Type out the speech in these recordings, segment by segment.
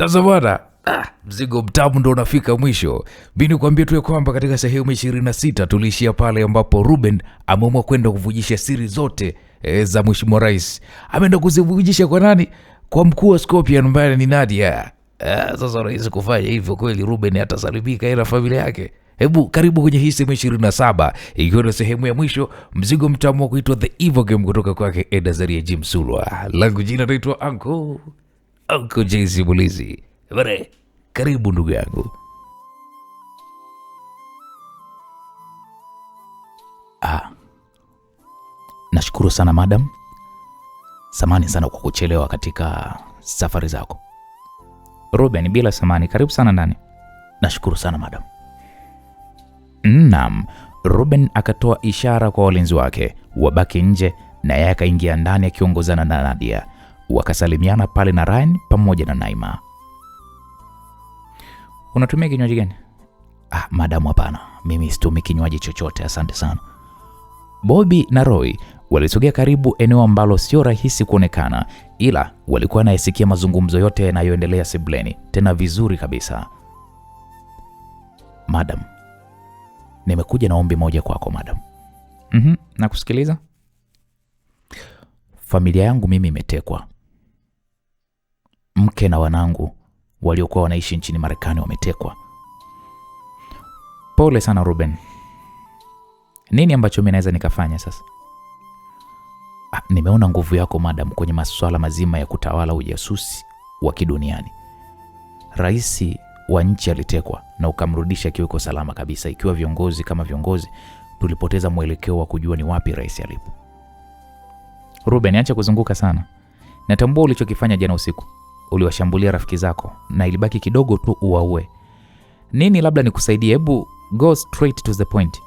Sasa bwana, mzigo mtamu ndo unafika mwisho. Bini kuambia tu ya kwamba katika sehemu 26 tuliishia pale ambapo Ruben ameamua kwenda kuvujisha siri zote za Mheshimiwa Rais. Ameenda kuzivujisha kwa nani? Kwa mkuu wa Scorpion ambaye ni Nadia. Sasa rais kufanya hivyo kweli Ruben atasalimika yeye na familia yake? Hebu karibu kwenye hii sehemu 27 ikiwa ni sehemu ya mwisho, mzigo mtamu wa kuitwa The Evil Game kutoka kwake Edazaria Jim Sulwa. Langu jina naitwa Uncle Jay Simulizi. Bale, karibu ndugu yangu. Nashukuru sana madam. Samani sana kwa kuchelewa katika safari zako. Ruben, bila samani, karibu sana ndani. Nashukuru sana madam. Naam, Ruben akatoa ishara kwa walinzi wake wabaki nje na yeye akaingia ndani akiongozana na Nadia. Wakasalimiana pale na Ryan pamoja na Naima. Unatumia kinywaji gani? Madam, hapana. Mimi situmii kinywaji chochote, asante sana. Bobby na Roy walisogea karibu eneo ambalo sio rahisi kuonekana, ila walikuwa wanayasikia mazungumzo yote yanayoendelea sebuleni, tena vizuri kabisa. Madam, nimekuja na ombi moja kwako madam. Nakusikiliza. Familia yangu mimi imetekwa. Mke na wanangu waliokuwa wanaishi nchini Marekani wametekwa. Pole sana Ruben. Nini ambacho mimi naweza nikafanya sasa? Nimeona nguvu yako madam kwenye masuala mazima ya kutawala ujasusi wa kiduniani. Rais wa nchi alitekwa na ukamrudisha kiweko salama kabisa. Ikiwa viongozi kama viongozi tulipoteza mwelekeo wa kujua ni wapi rais alipo. Ruben, acha kuzunguka sana. Natambua ulichokifanya jana usiku. Uliwashambulia rafiki zako na ilibaki kidogo tu uwaue. Nini labda nikusaidie? Hebu go straight to the point.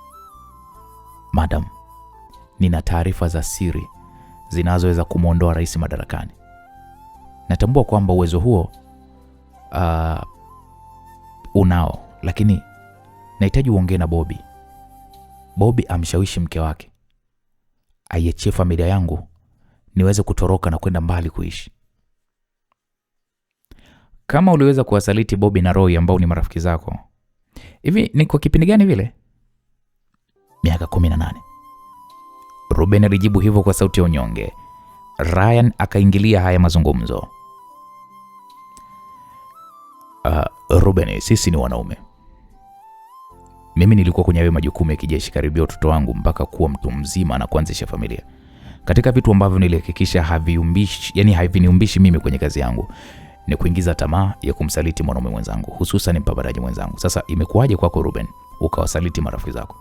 Madam, nina taarifa za siri zinazoweza kumuondoa rais madarakani. Natambua kwamba uwezo huo unao, lakini nahitaji uongee na Bobby. Bobby amshawishi mke wake aiachie familia yangu niweze kutoroka na kwenda mbali kuishi. Kama uliweza kuwasaliti Bobby na Roy ambao ni marafiki zako, hivi ni kwa kipindi gani vile? Miaka 18. Ruben alijibu hivyo kwa sauti ya unyonge. Ryan akaingilia haya mazungumzo. Ruben, sisi ni wanaume. Mimi nilikuwa kwenye hayo majukumu ya kijeshi karibia utoto wangu mpaka kuwa mtu mzima na kuanzisha familia. Katika vitu ambavyo nilihakikisha haviniumbishi mimi kwenye kazi yangu ni kuingiza tamaa ya kumsaliti mwanaume mwenzangu, hususan mpambanaji mwenzangu. Sasa imekuwaje kwako Ruben ukawasaliti marafiki zako?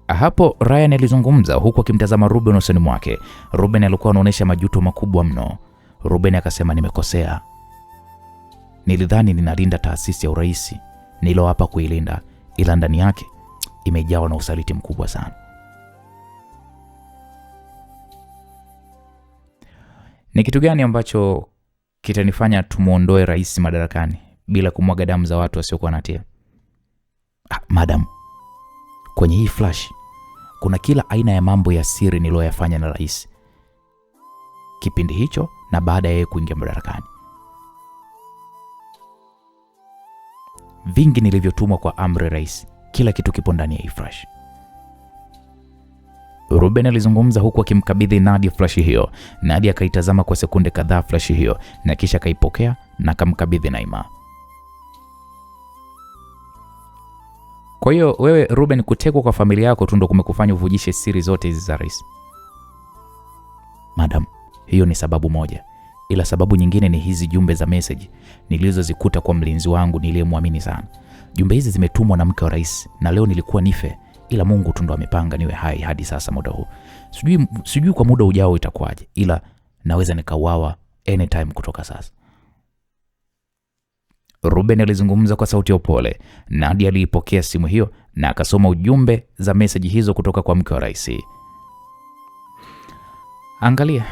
Hapo Ryan alizungumza huku akimtazama Ruben usoni mwake. Ruben alikuwa anaonyesha majuto makubwa mno. Ruben akasema, nimekosea. Nilidhani ninalinda taasisi ya urais niloapa kuilinda, ila ndani yake imejawa na usaliti mkubwa sana. Ni kitu gani ambacho kitanifanya tumuondoe rais madarakani bila kumwaga damu za watu wasiokuwa na hatia? Madam, kwenye hii flash kuna kila aina ya mambo ya siri niloyafanya na rais kipindi hicho na baada ya yeye kuingia madarakani. Vingi nilivyotumwa kwa amri rais, kila kitu kipo ndani ya hii flash. Ruben alizungumza huku akimkabidhi Nadia flash hiyo. Nadia akaitazama kwa sekunde kadhaa flash hiyo na kisha akaipokea na akamkabidhi Naima. Kwa hiyo wewe Ruben, kutekwa kwa familia yako tu ndo kumekufanya uvujishe siri zote hizi za rais? Madam, hiyo ni sababu moja, ila sababu nyingine ni hizi jumbe za message nilizozikuta kwa mlinzi wangu niliyemwamini sana. Jumbe hizi zimetumwa na mke wa rais na leo nilikuwa nife, ila Mungu tu ndo amepanga niwe hai hadi sasa muda huu. Sijui kwa muda ujao itakuwaje, ila naweza nikauawa anytime kutoka sasa. Ruben alizungumza kwa sauti ya upole. Nadia aliipokea simu hiyo na akasoma ujumbe za message hizo kutoka kwa mke wa rais. Angalia.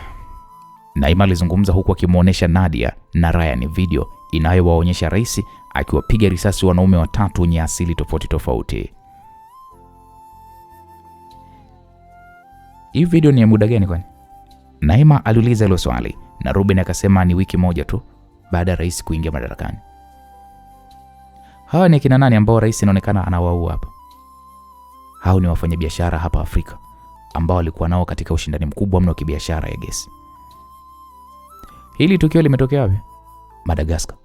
Naima alizungumza huku akimuonesha Nadia na Ryan video inayowaonyesha rais akiwapiga risasi wanaume watatu wenye asili tofauti tofauti. Hii video ni ya muda gani kwani? Naima aliuliza hilo swali na Ruben akasema ni wiki moja tu. baada ya rais kuingia madarakani. Hawa ni kina nani ambao rais inaonekana anawaua hapa? Hao ni wafanyabiashara hapa Afrika ambao walikuwa nao katika ushindani mkubwa mno wa kibiashara ya gesi. Hili tukio limetokea wapi? Madagascar.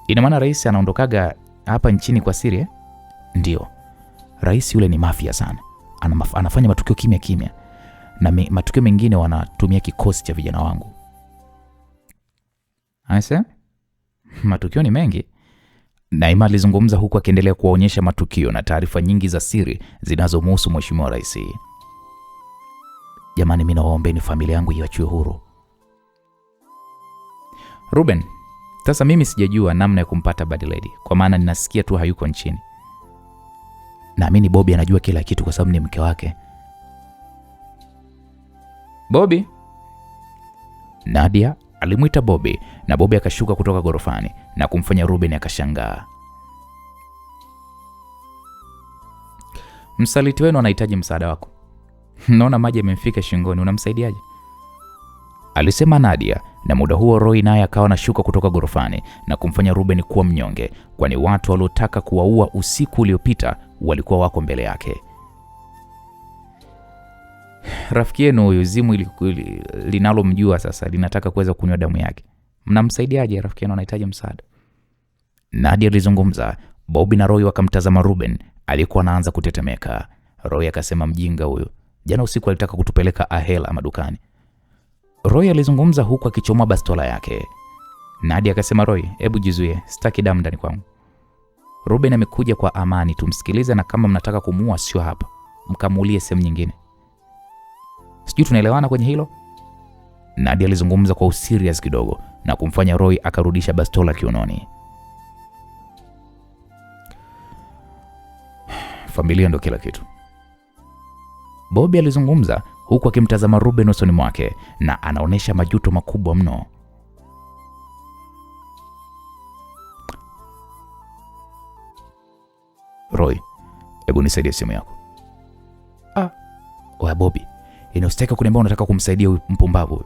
Ina maana rais anaondokaga hapa nchini kwa siri eh? Ndio. Rais yule ni mafia sana. Anafanya matukio kimya kimya. Na matukio mengine wanatumia kikosi cha vijana wangu. Asa? Matukio ni mengi. Naima alizungumza huku akiendelea kuwaonyesha matukio na taarifa nyingi za siri zinazomhusu mheshimiwa rais. Jamani, mimi nawaombeni familia yangu iachwe huru. Ruben, sasa mimi sijajua namna ya kumpata Bad Lady kwa maana ninasikia tu hayuko nchini. Naamini Bobby anajua kila kitu kwa sababu ni mke wake. Bobby? Nadia alimuita Bobby na Bobby akashuka kutoka gorofani na kumfanya Ruben akashangaa. Msaliti wenu anahitaji msaada wako. Naona maji yamemfika shingoni, unamsaidiaje? Alisema Nadia, na muda huo Roy naye akawa anashuka kutoka gorofani na kumfanya Ruben kuwa mnyonge, kwani watu waliotaka kuwaua usiku uliopita walikuwa wako mbele yake. Rafiki yenu huyu zimu linalomjua sasa linataka kuweza kunywa damu yake. Mnamsaidiaje? Rafiki yenu anahitaji msaada. Nadia alizungumza. Bobby na Roy wakamtazama Ruben, alikuwa anaanza kutetemeka. Roy akasema, mjinga huyu. Jana usiku alitaka kutupeleka Ahela madukani. Roy alizungumza huku akichomoa bastola yake. Nadia akasema, Roy, hebu jizuie, sitaki damu ndani kwangu. Ruben amekuja kwa amani, tumsikilize, na kama mnataka kumuua sio hapa, mkamuulie sehemu nyingine. Sijui tunaelewana kwenye hilo? Nadia alizungumza kwa userious kidogo na kumfanya Roy akarudisha bastola kiunoni. Familia ndio kila kitu. Bobby alizungumza huku akimtazama Ruben usoni mwake na anaonesha majuto makubwa mno. Roy, hebu nisaidie simu yako. Oya Bobby, inausteka kuniambia unataka kumsaidia huyu mpumbavu.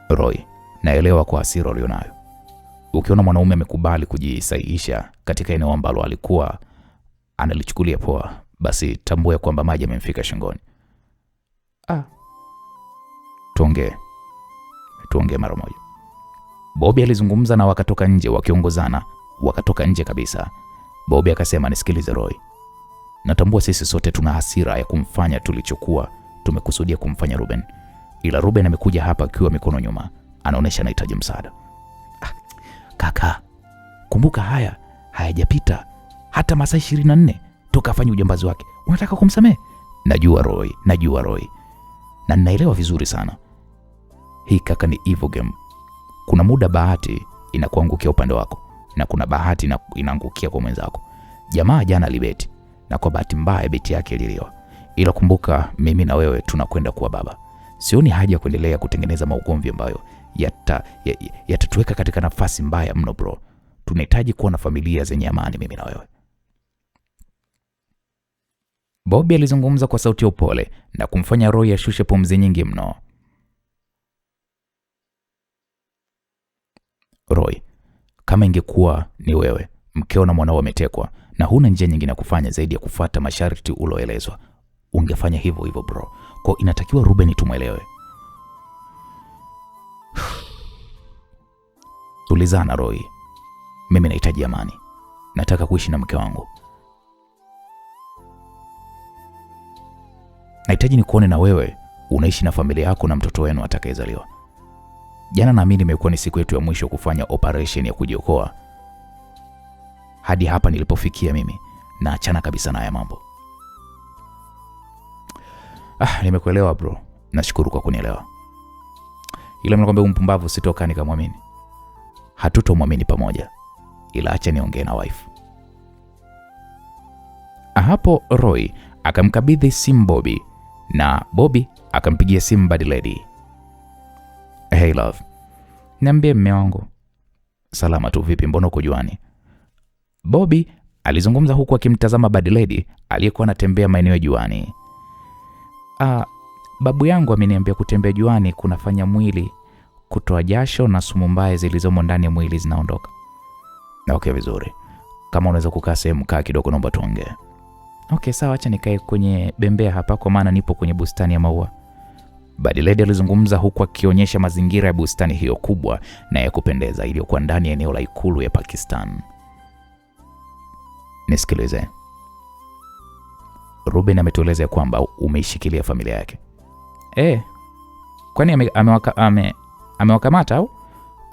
Roy, naelewa kwa hasira ulionayo. Ukiona mwanaume amekubali kujisahihisha katika eneo ambalo alikuwa analichukulia poa, basi tambua kwamba maji yamemfika shingoni. Tuongee mara moja. Bobby alizungumza na wakatoka nje wakiongozana, wakatoka nje kabisa. Bobby akasema, nisikilize Roy. Natambua sisi sote tuna hasira ya kumfanya tulichokuwa tumekusudia kumfanya Ruben. Ila Ruben amekuja hapa akiwa mikono nyuma. Anaonesha anahitaji msaada. Kaka, kumbuka haya hayajapita hata masaa 24 toka afanye ujambazi wake. Unataka kumsamehe? Najua Roy. Na ninaelewa vizuri sana. Hii kaka ni evil game. Kuna muda bahati inakuangukia upande wako na kuna bahati inaangukia kwa mwenzako. Jamaa jana alibeti na kwa bahati mbaya beti yake ililiwa. Ila kumbuka mimi na wewe tunakwenda kuwa baba. Sioni haja ya kuendelea kutengeneza maugomvi ambayo yatatuweka katika nafasi mbaya mno bro. Tunahitaji kuwa na familia zenye amani mimi na wewe. Bobby alizungumza kwa sauti ya upole na kumfanya Roy ashushe pumzi nyingi mno. Roy, kama ingekuwa ni wewe, mkeo na mwanao wametekwa na huna njia nyingine ya kufanya zaidi ya kufuata masharti uloelezwa, ungefanya hivyo bro. Kwa inatakiwa Ruben tumwelewe. Tulizana Roy. Mimi nahitaji amani. Nataka kuishi na mke wangu. Nahitaji nikuone na wewe unaishi na familia yako na mtoto wenu atakayezaliwa. Jana naamini imekuwa ni siku yetu ya mwisho kufanya operation ya kujiokoa. Hadi hapa nilipofikia mimi na achana kabisa na haya mambo. Nimekuelewa bro. Nashukuru kwa kunielewa. Ila mnakwambia mpumbavu sitoka nikamwamini. Hatutomwamini pamoja. Ila acha niongee na wife. Hapo Roy akamkabidhi simu Bobby na Bobby akampigia simu Bad Lady. Hey love. Niambie mme wangu. Salama tu, vipi, mbona uko juani? Bobby alizungumza huku akimtazama Bad Lady aliyekuwa anatembea maeneo ya juani. Babu yangu ameniambia kutembea juani kunafanya mwili kutoa jasho na sumu mbaya zilizomo ndani ya mwili zinaondoka. Okay, vizuri. Kama unaweza kukaa sehemu, kaa kidogo, naomba tuongee. Okay, sawa, acha nikae kwenye bembea hapa kwa maana nipo kwenye bustani ya maua. Badiledi alizungumza huku akionyesha mazingira ya bustani hiyo kubwa na ya kupendeza iliyokuwa ndani ya eneo la ikulu ya Pakistan. Nisikilize. Ruben ametueleza kwamba umeishikilia familia yake. Kwani amewakamata au?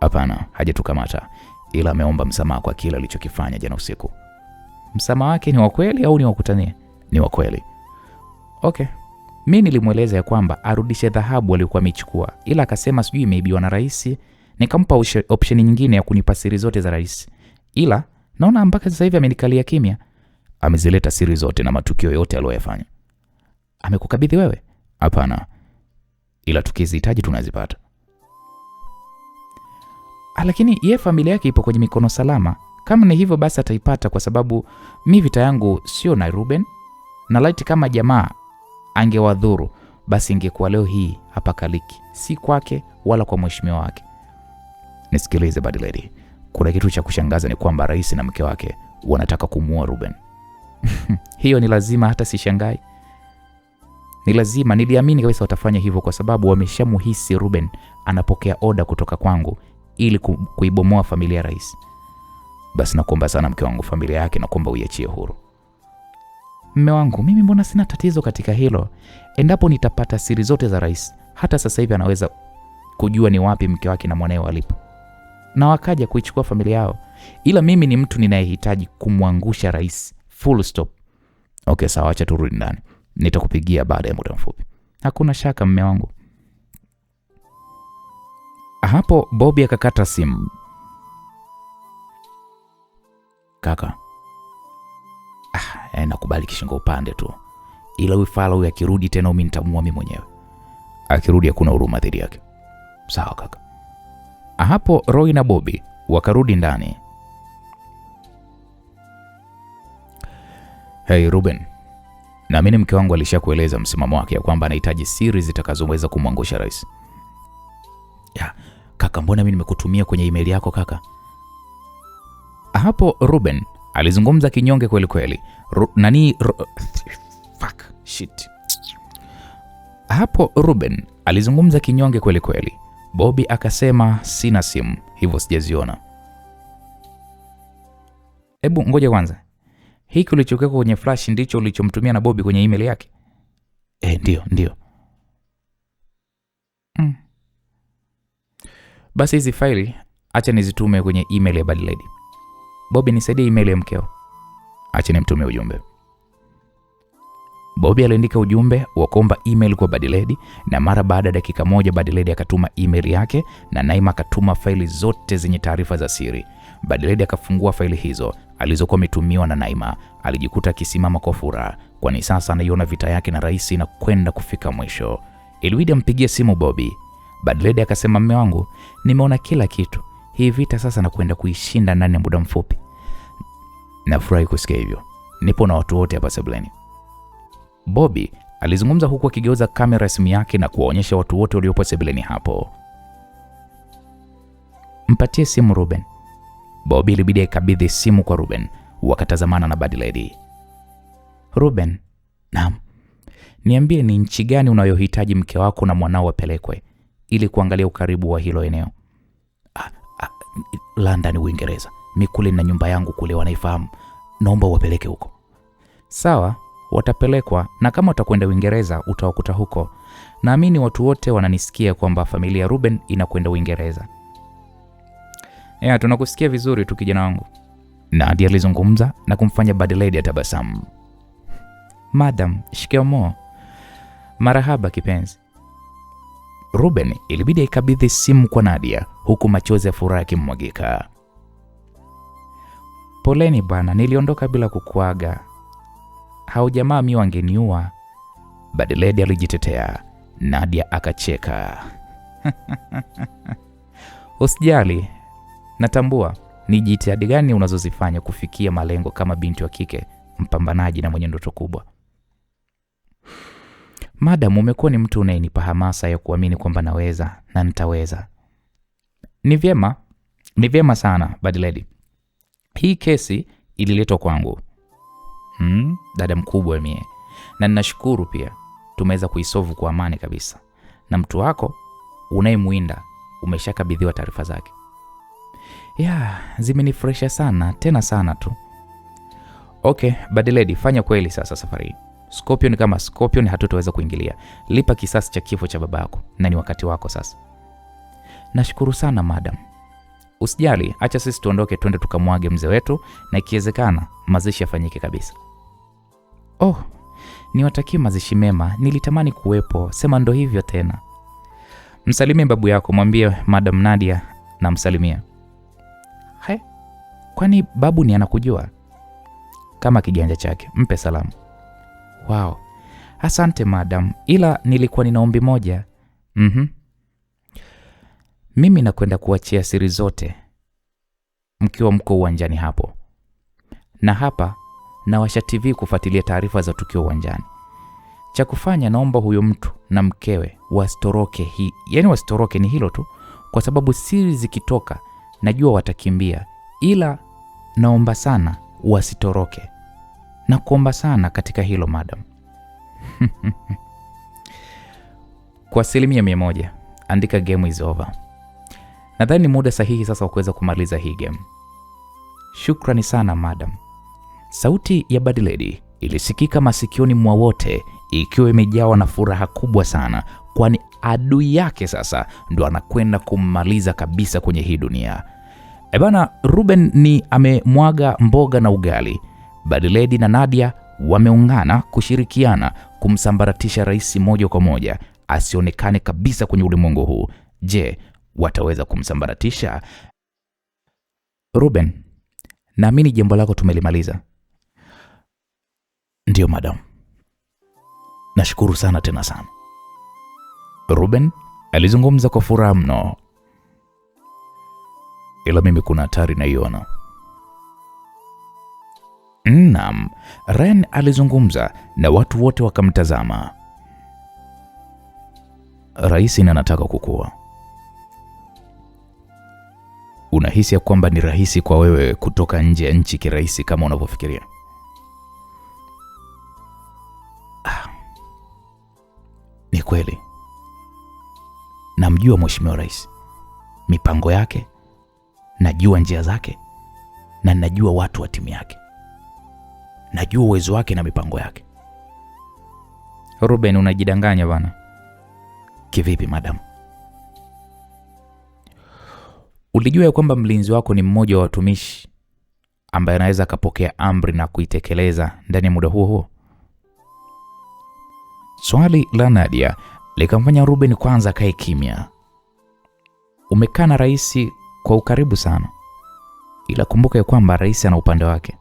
Hapana, hajatukamata, ila ameomba msamaha kwa kile alichokifanya jana usiku. Msamaha wake ni wa kweli au ni wa kutania? Ni wa kweli. Okay. Mimi nilimweleza ya kwamba arudishe dhahabu aliyokuwa amechukua, ila akasema sijui imeibiwa na rais. Nikampa option nyingine ya kunipa siri zote za rais, ila naona mpaka sasa hivi amenikalia kimya. Amezileta siri zote na matukio yote aliyofanya. Amekukabidhi wewe? Hapana, ila tukizihitaji tunazipata. Lakini yeye familia yake ipo kwenye mikono salama. Kama ni hivyo basi ataipata, kwa sababu mi vita yangu sio na Ruben, na laiti kama jamaa angewadhuru basi ingekuwa leo hii hapa Kaliki, si kwake wala kwa mheshimiwa wake. Nisikilize Badiledi, kuna kitu cha kushangaza ni kwamba rais na mke wake wanataka kumuua Ruben. Hiyo ni lazima, hata sishangai. Ni lazima, niliamini kabisa watafanya hivyo kwa sababu wameshamuhisi Ruben anapokea oda kutoka kwangu ili kuibomoa familia ya rais. Basi nakuomba sana mke wangu, familia yake nakuomba uiachie huru. Mme wangu, mimi mbona sina tatizo katika hilo. Endapo nitapata siri zote za rais, hata sasa hivi anaweza kujua ni wapi mke wake na mwanae walipo, na wakaja kuichukua familia yao. Ila mimi ni mtu ninayehitaji kumwangusha rais, full stop. Okay, sawa, acha turudi ndani. Nitakupigia baada ya muda mfupi. Hakuna shaka mme wangu. Hapo Bobby akakata simu. Kaka, nakubali kishingo upande tu, ila huyu fala huyu akirudi tena mimi nitamua mimi mwenyewe. Akirudi hakuna huruma dhidi yake. Sawa kaka. Hapo Roy na Bobby wakarudi ndani. Hey Ruben, naamini mke wangu alishakueleza msimamo wake ya kwamba anahitaji siri zitakazoweza kumwangusha rais. Ya, kaka, mbona mimi nimekutumia kwenye email yako kaka? Hapo Ruben alizungumza kinyonge kweli kweli. Hapo Ruben alizungumza kinyonge kweli kweli. Bobby akasema sina simu, hivyo sijaziona. Hebu ngoja kwanza. Hiki ulichokiweka kwenye flash ndicho ulichomtumia na Bobby kwenye email yake? Ndio. Basi hizi faili acha nizitume kwenye email ya Badiledi. Bobby, nisaidie email ya mkeo. Acha nimtumie ujumbe. Bobby aliandika ujumbe wa kuomba email kwa Badiledi, na mara baada ya dakika moja Badiledi akatuma email yake na Naima akatuma faili zote zenye taarifa za siri. Badiledi akafungua faili hizo alizokuwa ametumiwa na Naima. Alijikuta akisimama kwa furaha, kwani sasa anaiona vita yake na rais na kwenda kufika mwisho. Ilibidi ampigie simu Bobby. Badiledi akasema, mme wangu, nimeona kila kitu. Hii vita sasa nakwenda kuishinda ndani ya muda mfupi. Nafurahi kusikia hivyo. Nipo na watu wote hapa sebuleni. Bobby alizungumza huku akigeuza kamera ya simu yake na kuwaonyesha watu wote waliopo sebuleni hapo. Mpatie simu Ruben. Bobby ilibidi akabidhi simu kwa Ruben. Wakatazamana na Badiledi. Ruben, naam. Niambie ni nchi gani unayohitaji mke wako na mwanao wapelekwe ili kuangalia ukaribu wa hilo eneo? London, Uingereza. Mimi kule na nyumba yangu kule wanaifahamu. Naomba wapeleke huko. Sawa, watapelekwa, na kama utakwenda Uingereza utawakuta huko. Naamini watu wote wananisikia kwamba familia ya Ruben inakwenda Uingereza. Tunakusikia vizuri tu kijana wangu. Nadia alizungumza na kumfanya Badiledi atabasamu. Madam, shikamoo. Marahaba kipenzi. Ruben ilibidi aikabidhi simu kwa Nadia huku machozi ya furaha yakimwagika. Poleni bwana, niliondoka bila kukuaga. Hao jamaa mimi wangeniua. Badiledi alijitetea. Nadia akacheka. Usijali. Natambua ni jitihada gani unazozifanya kufikia malengo kama binti wa kike mpambanaji na mwenye ndoto kubwa. Madam, umekuwa ni mtu unayenipa hamasa ya kuamini kwamba naweza na nitaweza. Ni vyema sana Bad Lady. Hii kesi ililetwa kwangu. Dada mkubwa mie. Na ninashukuru pia tumeweza kuisolve kwa amani kabisa. Na mtu wako unayemwinda umeshakabidhiwa taarifa zake. Zimenifresha sana, tena sana tu. Okay, Bad Lady, fanya kweli sasa safari hii. Scorpion kama Scorpion hatutaweza kuingilia. Lipa kisasi cha kifo cha babako na ni wakati wako sasa. Nashukuru sana madam. Usijali, acha sisi tuondoke twende tukamwage mzee wetu na ikiwezekana mazishi yafanyike kabisa. Niwatakie mazishi mema, nilitamani kuwepo, sema ndo hivyo tena. Msalimie babu yako, mwambie Madam Nadia na msalimia. Kwani babu ni anakujua? Kama kiganja chake, mpe salamu. Wow, asante madam, ila nilikuwa nina ombi moja. Mimi nakwenda kuachia siri zote mkiwa mko uwanjani hapo. Na hapa nawasha TV kufuatilia taarifa za tukio uwanjani. Cha kufanya naomba huyo mtu na mkewe wasitoroke wasitoroke ni hilo tu, kwa sababu siri zikitoka najua watakimbia, ila naomba sana wasitoroke. Na kuomba sana katika hilo madam. Kwa 100%, andika game is over. Nadhani muda sahihi sasa wa kuweza kumaliza hii game. Shukrani sana madam. Sauti ya Bad Lady ilisikika masikioni mwa wote ikiwa imejawa na furaha kubwa sana, kwani adui yake sasa ndo anakwenda kummaliza kabisa kwenye hii dunia. Ruben ni amemwaga mboga na ugali. Bad Lady na Nadia wameungana kushirikiana kumsambaratisha rais moja kwa moja asionekane kabisa kwenye ulimwengu huu. Je, wataweza kumsambaratisha? Ruben, naamini jambo lako tumelimaliza. Ndio madam. Nashukuru sana tena sana. Ruben alizungumza kwa furaha mno. Ila mimi kuna hatari naiona. Naam, Ren alizungumza na watu wote wakamtazama. Rais anataka kukua. Unahisi ya kwamba ni rahisi kwa wewe kutoka nje ya nchi kirahisi kama unavyofikiria? Ni kweli. Namjua mheshimiwa rais, mipango yake, najua njia zake, na najua watu wa timu yake. Najua uwezo wake na mipango yake. Ruben, unajidanganya bana. Kivipi madam? Ulijua ya kwamba mlinzi wako ni mmoja wa watumishi ambaye anaweza akapokea amri na kuitekeleza ndani ya muda huo? Swali la Nadia likamfanya Ruben kwanza akae kimya. Umekaa na rais kwa ukaribu sana, ila kumbuka ya kwamba rais ana upande wake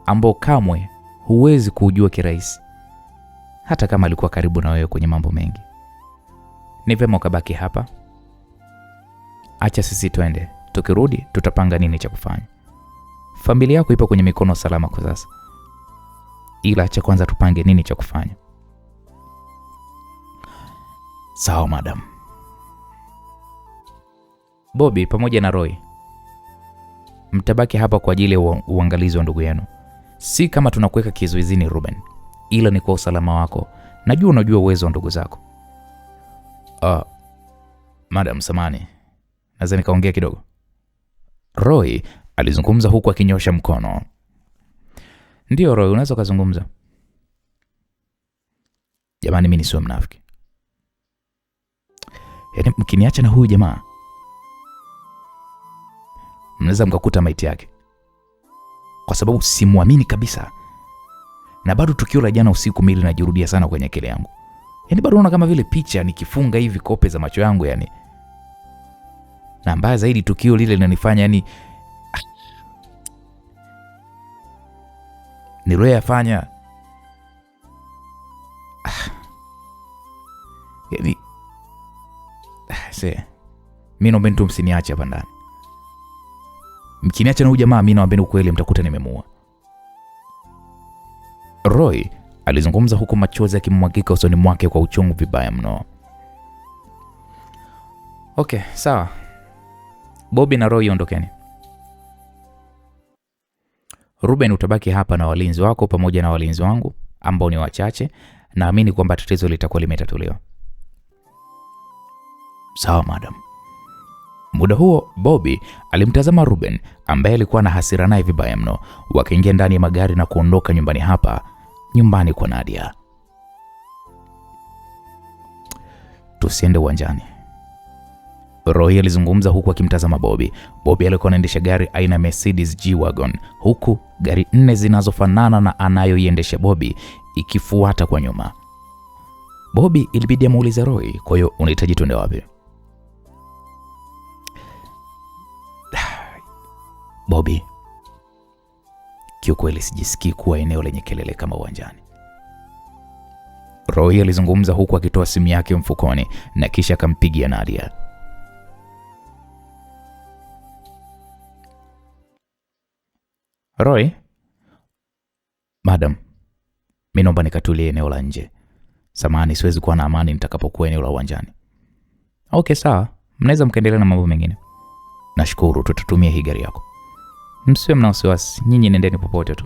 ambao kamwe huwezi kujua kirahisi, hata kama alikuwa karibu na wewe kwenye mambo mengi. Ni vyema ukabaki hapa. Acha sisi twende, tukirudi tutapanga nini cha kufanya. Familia yako ipo kwenye mikono salama kwa sasa, ila acha kwanza tupange nini cha kufanya. Sawa madam. Bobby pamoja na Roy mtabaki hapa kwa ajili ya uangalizi wa ndugu yenu. Si kama tunakuweka kizuizini Ruben, ila ni kwa usalama wako. Najua unajua uwezo wa ndugu zako. Madam samani, naweza nikaongea kidogo? Roy alizungumza huku akinyosha mkono. Ndio Roy, unaweza kuzungumza. Jamani, mimi nisiwe mnafiki. Yaani mkiniacha na huyu jamaa, mnaweza mkakuta maiti yake, kwa sababu simuamini kabisa. Na bado tukio la jana usiku mimi linajirudia sana kwenye akili yangu. Yaani bado naona kama vile picha nikifunga hivi kope za macho yangu yani. Na mbaya zaidi tukio lile linanifanya yani niloyafanya yani mimi naomba mtu msiniache hapa ndani. Mkiniacha na huyu jamaa mimi naomba ukweli mtakuta nimemuua. Roy alizungumza huku machozi yakimwagika usoni mwake kwa uchungu vibaya mno. Okay, sawa. Bobby na Roy ondokeni. Ruben, utabaki hapa na walinzi wako pamoja na walinzi wangu ambao ni wachache. Naamini kwamba tatizo litakuwa limetatuliwa. Sawa madam. Muda huo Bobby alimtazama Ruben ambaye alikuwa na hasira naye vibaya mno. Wakaingia ndani ya magari na kuondoka nyumbani hapa, nyumbani kwa Nadia. Tusiende uwanjani, Roy alizungumza huku akimtazama Bobby. Bobby alikuwa anaendesha gari aina Mercedes G-Wagon, huku gari 4 zinazofanana na anayoiendesha Bobby ikifuata kwa nyuma. Bobby ilibidi amuulize Roy, kwa hiyo unahitaji tuende wapi? Bobby, kiukweli sijisikii kuwa eneo lenye kelele kama uwanjani. Roy alizungumza huku akitoa simu yake mfukoni na kisha akampigia Nadia. Roy, madam, mimi naomba nikatulie eneo la nje. Samahani, siwezi kuwa na amani nitakapokuwa eneo la uwanjani. Okay, sawa. Mnaweza mkaendelea na mambo mengine. Nashukuru, tutatumia hii gari yako. Msiwe mna wasiwasi, nyinyi nendeni popote tu.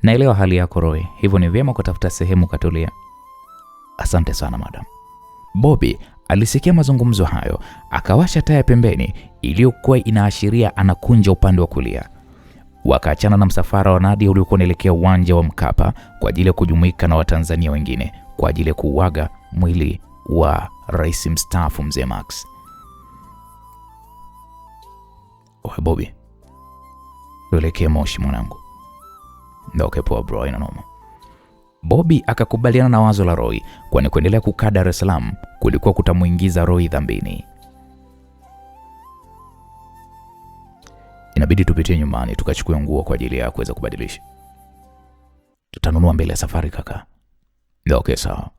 Naelewa hali yako Roy, hivyo ni vyema kutafuta sehemu katulia. Asante sana madam. Bobby alisikia mazungumzo hayo, akawasha taa pembeni iliyokuwa inaashiria anakunja upande wa kulia. Wakaachana na msafara wa Nadia uliokuwa unaelekea uwanja wa Mkapa kwa ajili ya kujumuika na Watanzania wengine kwa ajili ya kuuaga mwili wa rais mstaafu Mzee Max. Bobby, tuelekee Moshi mwanangu. Okay poa bro, ina noma. Bobby akakubaliana na wazo la Roy, kwani kuendelea kukaa Dar es Salaam kulikuwa kutamuingiza Roy dhambini. Inabidi tupitie nyumbani tukachukue nguo kwa ajili ya kuweza kubadilisha. Tutanunua mbele ya safari kaka. Okay sawa.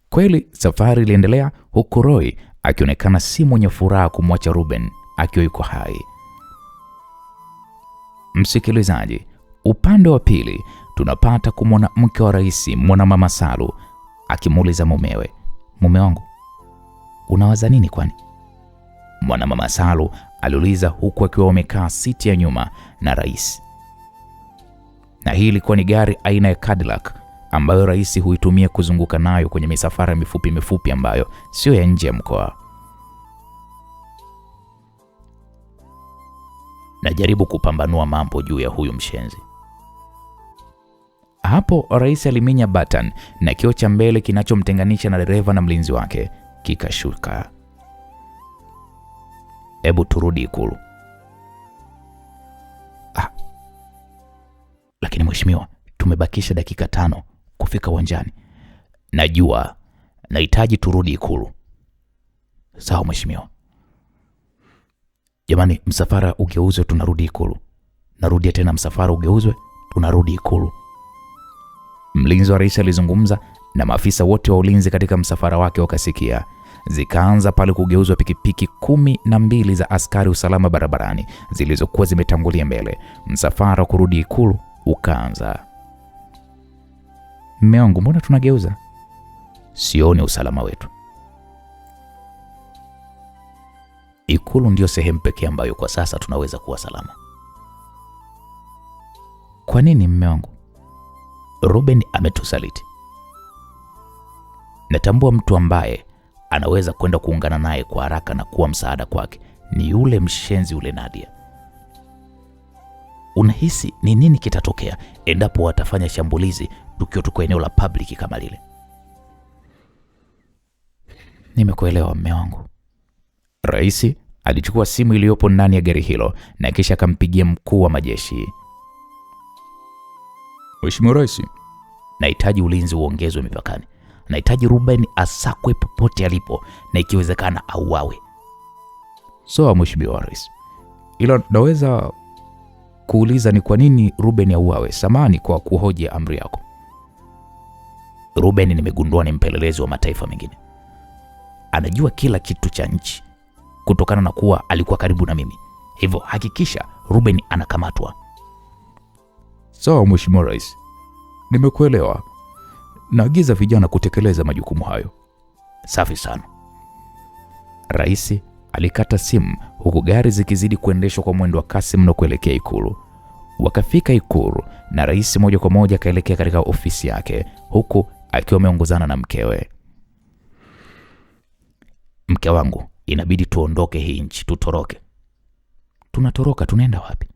Kweli safari iliendelea huku Roy akionekana si mwenye furaha kumwacha Ruben akiwa yuko hai. Msikilizaji, upande wa pili tunapata kumwona mke wa rais Mwanamama Salu akimuuliza mumewe, mume wangu, unawaza nini kwani? Mwanamama Salu aliuliza huku akiwa wamekaa siti ya nyuma na rais. Na hii ilikuwa ni gari aina ya Cadillac ambayo rais huitumia kuzunguka nayo kwenye misafara mifupi ambayo sio ya nje ya mkoa. Najaribu kupambanua mambo juu ya huyu mshenzi. Hapo rais aliminya button na kioo cha mbele kinachomtenganisha na dereva na mlinzi wake kikashuka. Hebu turudi Ikulu. Lakini mheshimiwa, tumebakisha dakika 5 kufika uwanjani. Najua, nahitaji turudi Ikulu. Sawa mheshimiwa. Jamani, msafara ugeuzwe tunarudi Ikulu. Narudia tena, msafara ugeuzwe tunarudi Ikulu. Mlinzi wa rais alizungumza na maafisa wote wa ulinzi katika msafara wake wakasikia. Zikaanza pale kugeuzwa pikipiki 12 za askari usalama barabarani zilizokuwa zimetangulia mbele. Msafara kurudi Ikulu ukaanza. Mume wangu, mbona tunageuza? Sioni usalama wetu. Ikulu ndio sehemu pekee ambayo kwa sasa tunaweza kuwa salama. Kwa nini mume wangu? Ruben ametusaliti. Natambua mtu ambaye anaweza kwenda kuungana naye kwa haraka na kuwa msaada kwake ni yule mshenzi ule Nadia. Unahisi ni nini kitatokea endapo watafanya shambulizi tukiwa tuko eneo la public kama lile? Nimekuelewa mume wangu. Rais alichukua simu iliyopo ndani ya gari hilo na kisha akampigia mkuu wa majeshi. Mheshimiwa Rais, nahitaji ulinzi uongezwe mipakani. Nahitaji Ruben asakwe popote alipo na ikiwezekana auawe. Sawa Mheshimiwa Rais. Ila naweza kuuliza ni kwa nini Ruben auawe? Samahani kwa kuhoji amri yako. Ruben nimegundua ni mpelelezi wa mataifa mengine. Anajua kila kitu cha nchi kutokana na kuwa alikuwa karibu na mimi. Hivyo hakikisha Ruben anakamatwa. Sawa Mheshimiwa Rais. Nimekuelewa. Naagiza vijana kutekeleza majukumu hayo. Safi sana. Rais alikata simu huku gari zikizidi kuendeshwa kwa mwendo wa kasi mno kuelekea Ikulu. Wakafika Ikulu na rais moja kwa moja akaelekea katika ofisi yake huku akiwa ameongozana na mkewe. Mke wangu, inabidi tuondoke hii nchi, tutoroke. Tunatoroka, tunaenda wapi?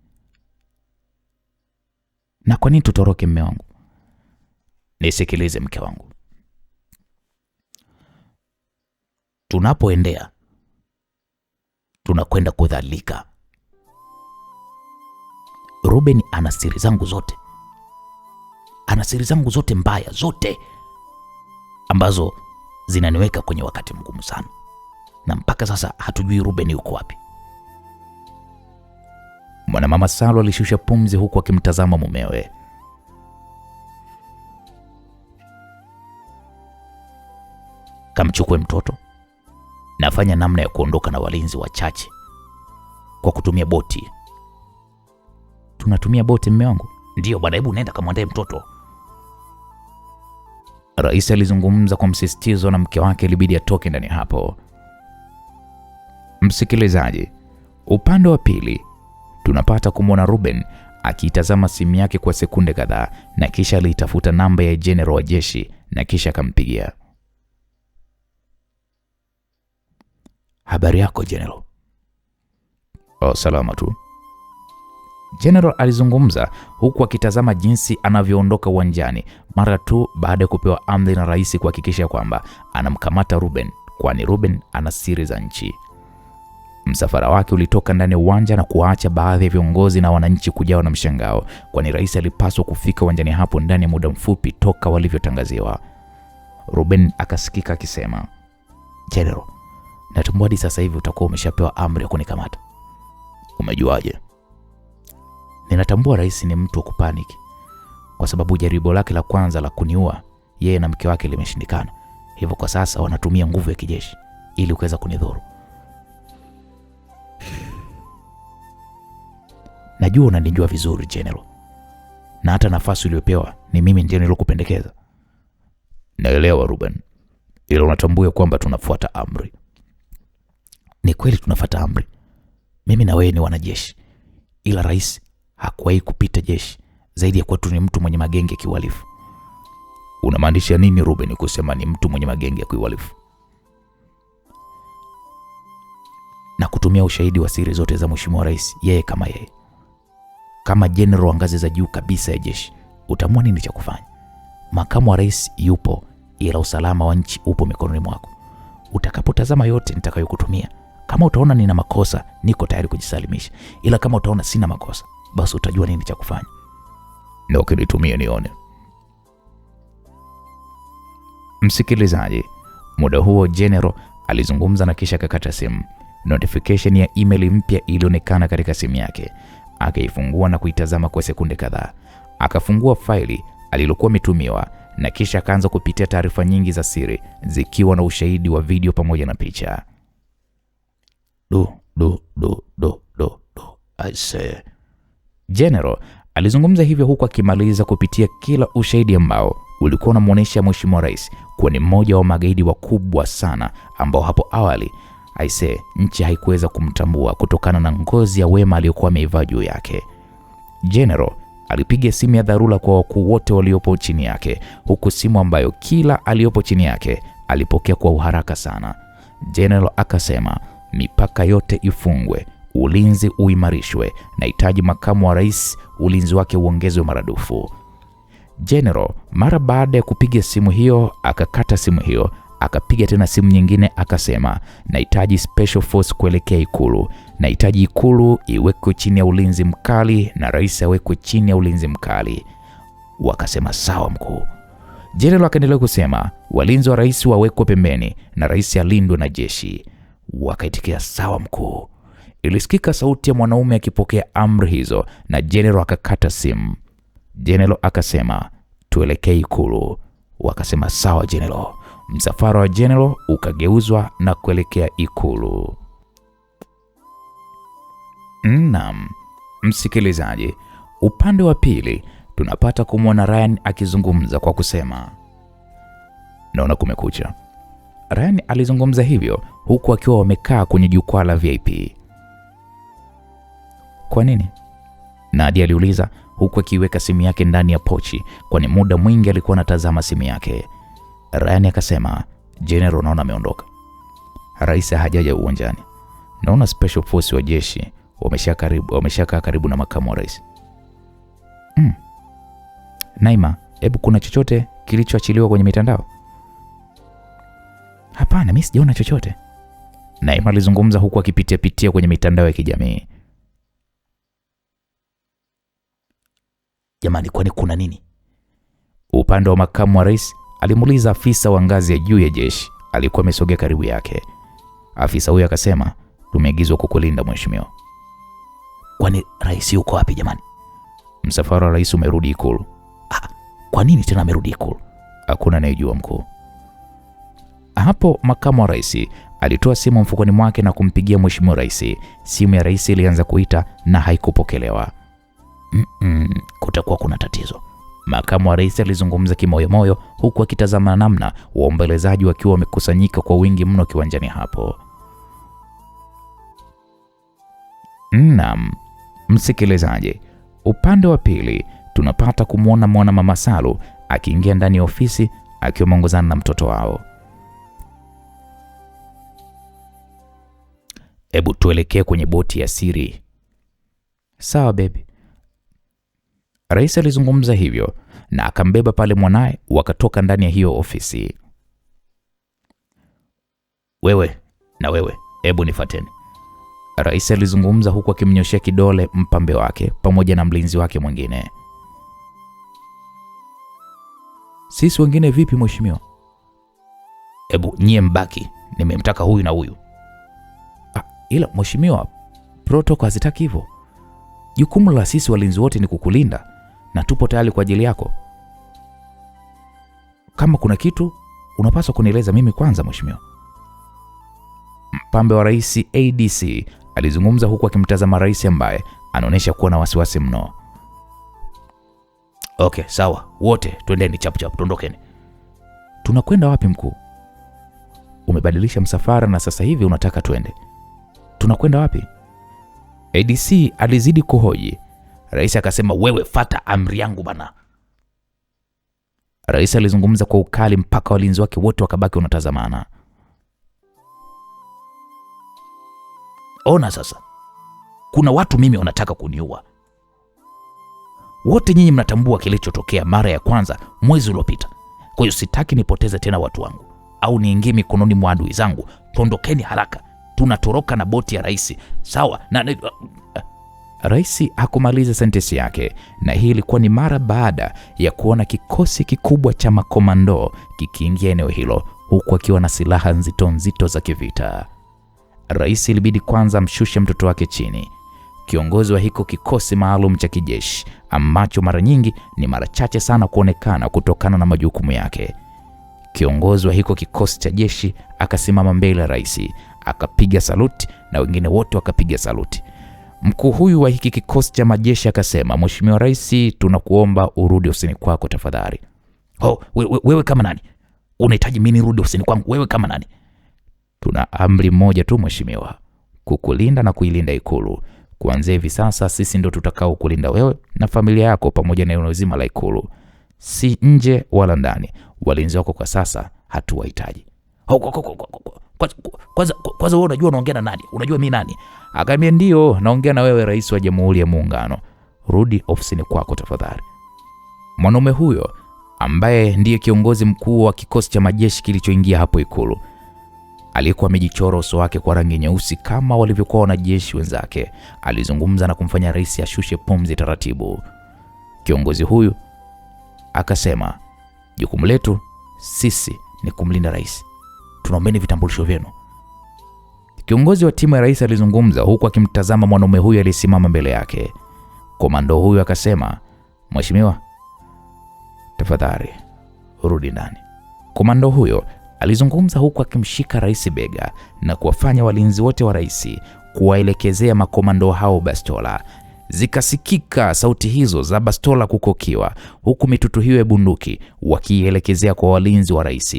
Na kwa nini tutoroke mme wangu? Nisikilize mke wangu. Tunapoendea tunakwenda kudhalika. Ruben ana siri zangu zote. Ana siri zangu zote mbaya, zote ambazo zinaniweka kwenye wakati mgumu sana. Na mpaka sasa hatujui Ruben yuko wapi. Mwanamama Salo alishusha pumzi huku akimtazama mumewe. Kamchukue mtoto. Nafanya namna ya kuondoka na walinzi wachache kwa kutumia boti. Tunatumia boti mme wangu? Ndio bwana, hebu nenda kamwandae mtoto. Rais alizungumza kwa msisitizo na mke wake ilibidi atoke ndani hapo. Msikilizaji, upande wa pili tunapata kumwona Ruben akiitazama simu yake kwa sekunde kadhaa na kisha aliitafuta namba ya general wa jeshi na kisha akampigia. Habari yako general? Salama tu. General alizungumza huku akitazama jinsi anavyoondoka uwanjani mara tu baada ya kupewa amri na rais kuhakikisha kwamba anamkamata Ruben, kwani Ruben ana siri za nchi. Msafara wake ulitoka ndani ya uwanja na kuacha baadhi ya viongozi na wananchi kujawa na mshangao, kwani rais alipaswa kufika uwanjani hapo ndani ya muda mfupi toka walivyotangaziwa. Ruben akasikika akisema, General, natambua hadi sasa hivi utakuwa umeshapewa amri ya kunikamata. Umejuaje? Ninatambua rais ni mtu wa kupaniki, kwa sababu jaribio lake la kwanza la kuniua yeye na mke wake limeshindikana. Hivyo kwa sasa wanatumia nguvu ya kijeshi ili kuweza kunidhuru. Najua unanijua vizuri General, na hata nafasi uliyopewa ni mimi ndiye nilokupendekeza. Naelewa Ruben, ila unatambua kwamba tunafuata amri. Ni kweli tunafuata amri. Mimi na wewe ni wanajeshi, ila rais hakuwahi kupita jeshi zaidi ya kwetu ni mtu mwenye magenge ya kiuhalifu. Unamaanisha nini Ruben kusema ni mtu mwenye magenge ya kiuhalifu? Na kutumia ushahidi wa siri zote za mheshimiwa rais, yeye kama general wa ngazi za juu kabisa ya jeshi, utaamua nini cha kufanya. Makamu wa rais yupo, ila usalama wa nchi upo mikononi mwako. Utakapotazama yote nitakayokutumia, kama utaona nina makosa, niko tayari kujisalimisha, ila kama utaona sina makosa, basi utajua nini cha kufanya. Na ukinitumia nione. Msikilizaji, muda huo general alizungumza na kisha akakata simu. Notification ya email mpya ilionekana katika simu yake. Akaifungua na kuitazama kwa sekunde kadhaa. Akafungua faili alilokuwa ametumiwa na kisha akaanza kupitia taarifa nyingi za siri zikiwa na ushahidi wa video pamoja na picha. I say. General alizungumza hivyo huku akimaliza kupitia kila ushahidi ambao ulikuwa unamuonesha mheshimiwa rais kuwa ni mmoja wa magaidi wakubwa sana ambao hapo awali nchi haikuweza kumtambua kutokana na ngozi ya wema aliyokuwa ameivaa juu yake. General alipiga simu ya dharura kwa wakuu wote waliopo chini yake, huku simu ambayo kila aliyopo chini yake alipokea kwa uharaka sana. General akasema, mipaka yote ifungwe, ulinzi uimarishwe, nahitaji makamu wa rais ulinzi wake uongezwe maradufu. General mara baada ya kupiga simu hiyo akakata simu hiyo, akapiga tena simu nyingine akasema, nahitaji special force kuelekea Ikulu. Nahitaji Ikulu iwekwe chini ya ulinzi mkali na rais awekwe chini ya ulinzi mkali. Wakasema sawa mkuu. General akaendelea kusema, walinzi wa rais wawekwe pembeni na rais alindwe na jeshi. Wakaitikia sawa mkuu. Ilisikika sauti ya mwanaume akipokea amri hizo na general akakata simu. General akasema, tuelekee Ikulu. Wakasema sawa general. Msafara wa general ukageuzwa na kuelekea Ikulu. Naam, msikilizaji, upande wa pili tunapata kumwona Ryan akizungumza kwa kusema, naona kumekucha. Ryan alizungumza hivyo huku akiwa wamekaa kwenye jukwaa la VIP. Kwa nini? Nadia aliuliza huku akiweka simu yake ndani ya pochi, kwani muda mwingi alikuwa anatazama simu yake. Ryan akasema, General, naona ameondoka. Rais hajaja uwanjani. Naona special force wa jeshi wameshakaa karibu na makamu wa rais. Naima, hebu kuna chochote kilichoachiliwa kwenye mitandao? Hapana, mimi sijaona chochote. Naima alizungumza huku akipitia kwenye mitandao ya kijamii. Jamani, kwani kuna nini? Upande wa makamu wa rais alimuuliza afisa wa ngazi ya juu ya jeshi alikuwa amesogea karibu yake. Afisa huyo akasema, tumeagizwa kukulinda mheshimiwa. Kwani rais yuko wapi jamani? Msafara wa rais umerudi Ikulu. Kwa nini tena amerudi Ikulu? Hakuna anayejua mkuu. Hapo makamu wa rais alitoa simu mfukoni mwake na kumpigia mheshimiwa rais. Simu ya rais ilianza kuita na haikupokelewa. Kutakuwa kuna tatizo. Makamu wa rais alizungumza kimoyomoyo huku akitazama namna waombolezaji wakiwa wamekusanyika kwa wingi mno kiwanjani hapo. Naam, msikilizaji, upande wa pili tunapata kumwona mwana mama Salu akiingia ndani ya ofisi akiwa ameongozana na mtoto wao. Hebu tuelekee kwenye boti ya siri. Sawa baby. Rais alizungumza hivyo na akambeba pale mwanae, wakatoka ndani ya hiyo ofisi. Wewe na wewe, hebu nifuateni. Rais alizungumza huku akimnyoshia kidole mpambe wake pamoja na mlinzi wake mwingine. Sisi wengine vipi mheshimiwa? Hebu nyie mbaki, nimemtaka huyu na huyu. Ila mheshimiwa, protocol hazitaki hivyo. Jukumu la sisi walinzi wote ni kukulinda na tupo tayari kwa ajili yako. Kama kuna kitu unapaswa kunieleza mimi kwanza mheshimiwa. Mpambe wa rais ADC alizungumza huku akimtazama rais ambaye anaonyesha kuwa na wasiwasi mno. Okay, sawa. Wote twendeni chap tuondokeni. Tunakwenda wapi mkuu? Umebadilisha msafara na sasa hivi unataka twende. Tunakwenda wapi? ADC alizidi kuhoji. Rais akasema, wewe fata amri yangu bana. Rais alizungumza kwa ukali mpaka walinzi wake wote wakabaki wanatazamana. Ona sasa, kuna watu mimi wanataka kuniua. Wote nyinyi mnatambua kilichotokea mara ya kwanza mwezi uliopita. Kwa hiyo sitaki nipoteze tena watu wangu au niingie mikononi mwa adui zangu. Tuondokeni haraka. Tunatoroka na boti ya rais. Sawa? Rais hakumaliza sentensi yake, na hii ilikuwa ni mara baada ya kuona kikosi kikubwa cha makomando kikiingia eneo hilo huku akiwa na silaha nzito za kivita. Rais ilibidi kwanza mshushe mtoto wake chini. Kiongozi wa hiko kikosi maalum cha kijeshi ambacho mara nyingi ni mara chache sana kuonekana kutokana na majukumu yake. Kiongozi wa hiko kikosi cha jeshi akasimama mbele ya rais, akapiga saluti na wengine wote wakapiga saluti. Mkuu huyu wa hiki kikosi cha majeshi akasema, Mheshimiwa Rais, tunakuomba urudi ofisini kwako tafadhali. Wewe kama nani? Unahitaji mimi nirudi ofisini kwangu? Wewe kama nani? Tuna amri moja tu mheshimiwa, kukulinda na kuilinda Ikulu. Kuanzia hivi sasa sisi ndio tutakao kulinda wewe na familia yako pamoja na eneo zima la Ikulu. Si nje wala ndani. Walinzi wako kwa sasa hatuwahitaji. Kwanza wewe unajua unaongea na nani? Unajua mimi nani? Akamwambia ndio, naongea na wewe Rais wa Jamhuri ya Muungano. Rudi ofisini kwako tafadhali. Mwanaume huyo ambaye ndiye kiongozi mkuu wa kikosi cha majeshi kilichoingia hapo Ikulu alikuwa amejichora uso wake kwa rangi nyeusi kama walivyokuwa wanajeshi wenzake. Alizungumza na kumfanya rais ashushe pumzi taratibu. Kiongozi huyu akasema, jukumu letu sisi ni kumlinda rais. Tunaombeni vitambulisho vyenu. Kiongozi wa timu ya rais alizungumza huku akimtazama mwanaume huyu aliyesimama mbele yake. Komando huyu akasema, Mheshimiwa, tafadhali rudi ndani. Komando huyo alizungumza huku akimshika rais bega na kuwafanya walinzi wote wa rais kuwaelekezea makomando hao bastola. Zikasikika sauti hizo za bastola kukokiwa, huku mitutu hiyo ya bunduki wakielekezea kwa walinzi wa rais.